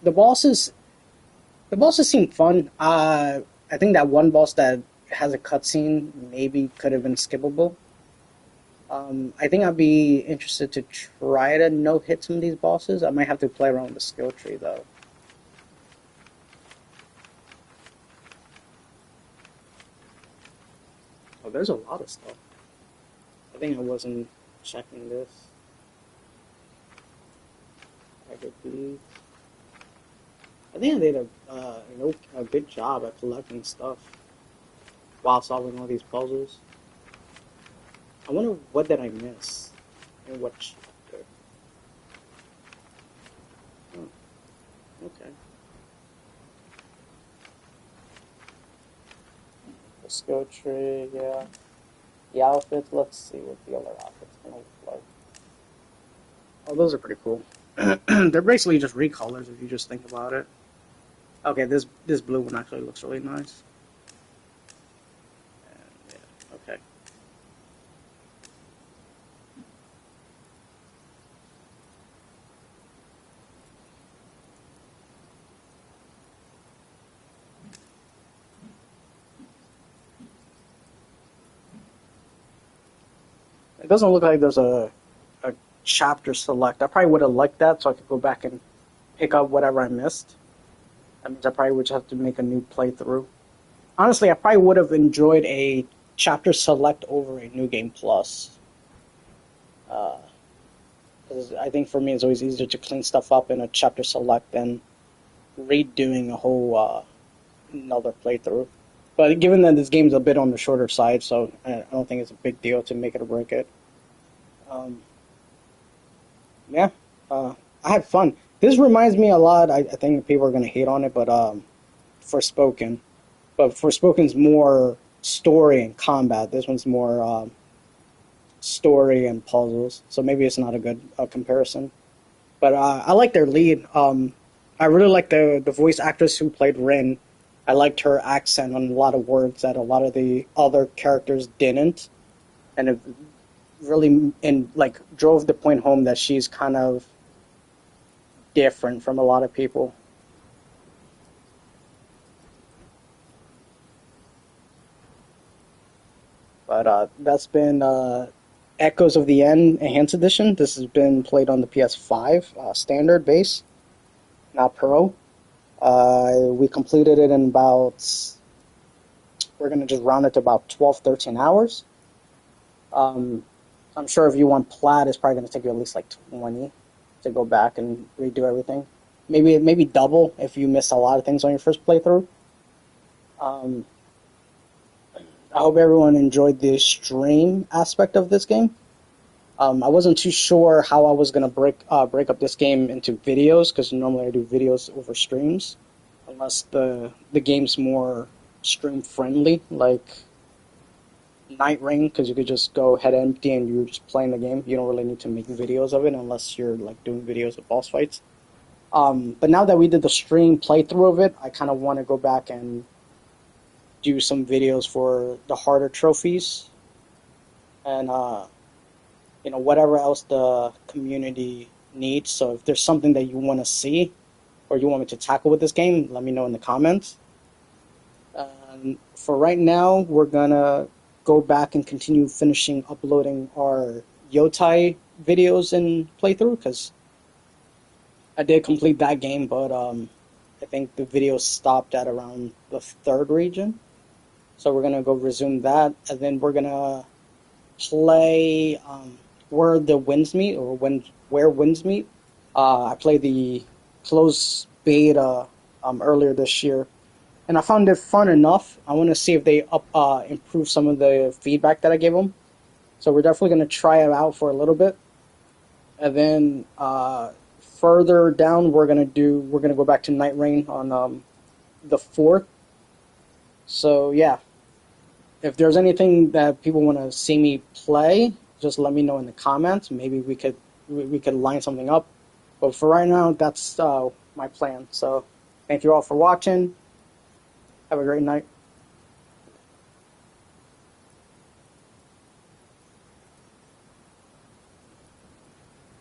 The bosses seem fun. I think that one boss that has a cutscene maybe could have been skippable. I think I'd be interested to try to no-hit some of these bosses. I might have to play around with the skill tree though. Oh, there's a lot of stuff. I think I wasn't checking this. I think I did a good job at collecting stuff while solving all these puzzles. I wonder what did I miss and what chapter. Oh, okay. The skill tree, yeah. The outfits, let's see what the other outfits gonna look like. Oh, those are pretty cool. They're basically just recolors if you just think about it. Okay, this blue one actually looks really nice. And, yeah, okay. It doesn't look like there's a chapter select. I probably would have liked that so I could go back and pick up whatever I missed. That means I probably would just have to make a new playthrough. Honestly, I probably would have enjoyed a chapter select over a New Game Plus. I think for me it's always easier to clean stuff up in a chapter select than redoing a whole another playthrough. But given that this game's a bit on the shorter side, so I don't think it's a big deal to make it or break it. Yeah, I had fun. This reminds me a lot, I think people are going to hate on it, but Forspoken. But Forspoken's more story and combat. This one's more story and puzzles. So maybe it's not a good comparison. But I like their lead. I really like the voice actress who played Rin. I liked her accent on a lot of words that a lot of the other characters didn't. And it really drove the point home that she's kind of different from a lot of people. But that's been Echoes of the End Enhanced Edition. This has been played on the PS5 standard base, not Pro. We completed it in about, we're going to just round it to about 12, 13 hours. I'm sure if you want Plat, it's probably going to take you at least like 20 to go back and redo everything. Maybe double if you missed a lot of things on your first playthrough. I hope everyone enjoyed the stream aspect of this game. I wasn't too sure how I was going to break up this game into videos, because normally I do videos over streams, unless the game's more stream-friendly, like Night Rain, because you could just go head empty and you're just playing the game. You don't really need to make videos of it unless you're like doing videos of boss fights. But now that we did the stream playthrough of it, I kind of want to go back and do some videos for the harder trophies and whatever else the community needs. So if there's something that you want to see or you want me to tackle with this game, let me know in the comments. For right now, we're gonna go back and continue finishing uploading our Yotai videos and playthrough, because I did complete that game, but I think the video stopped at around the 3rd region. So we're going to go resume that, and then we're going to play Where the Winds Meet, or Where Winds Meet. I played the closed beta earlier this year, and I found it fun enough. I want to see if they improve some of the feedback that I gave them. So we're definitely going to try it out for a little bit. And then further down, we're going to go back to Night Rain on the 4th. So yeah, if there's anything that people want to see me play, just let me know in the comments. Maybe we could line something up. But for right now, that's my plan. So thank you all for watching. Have a great night.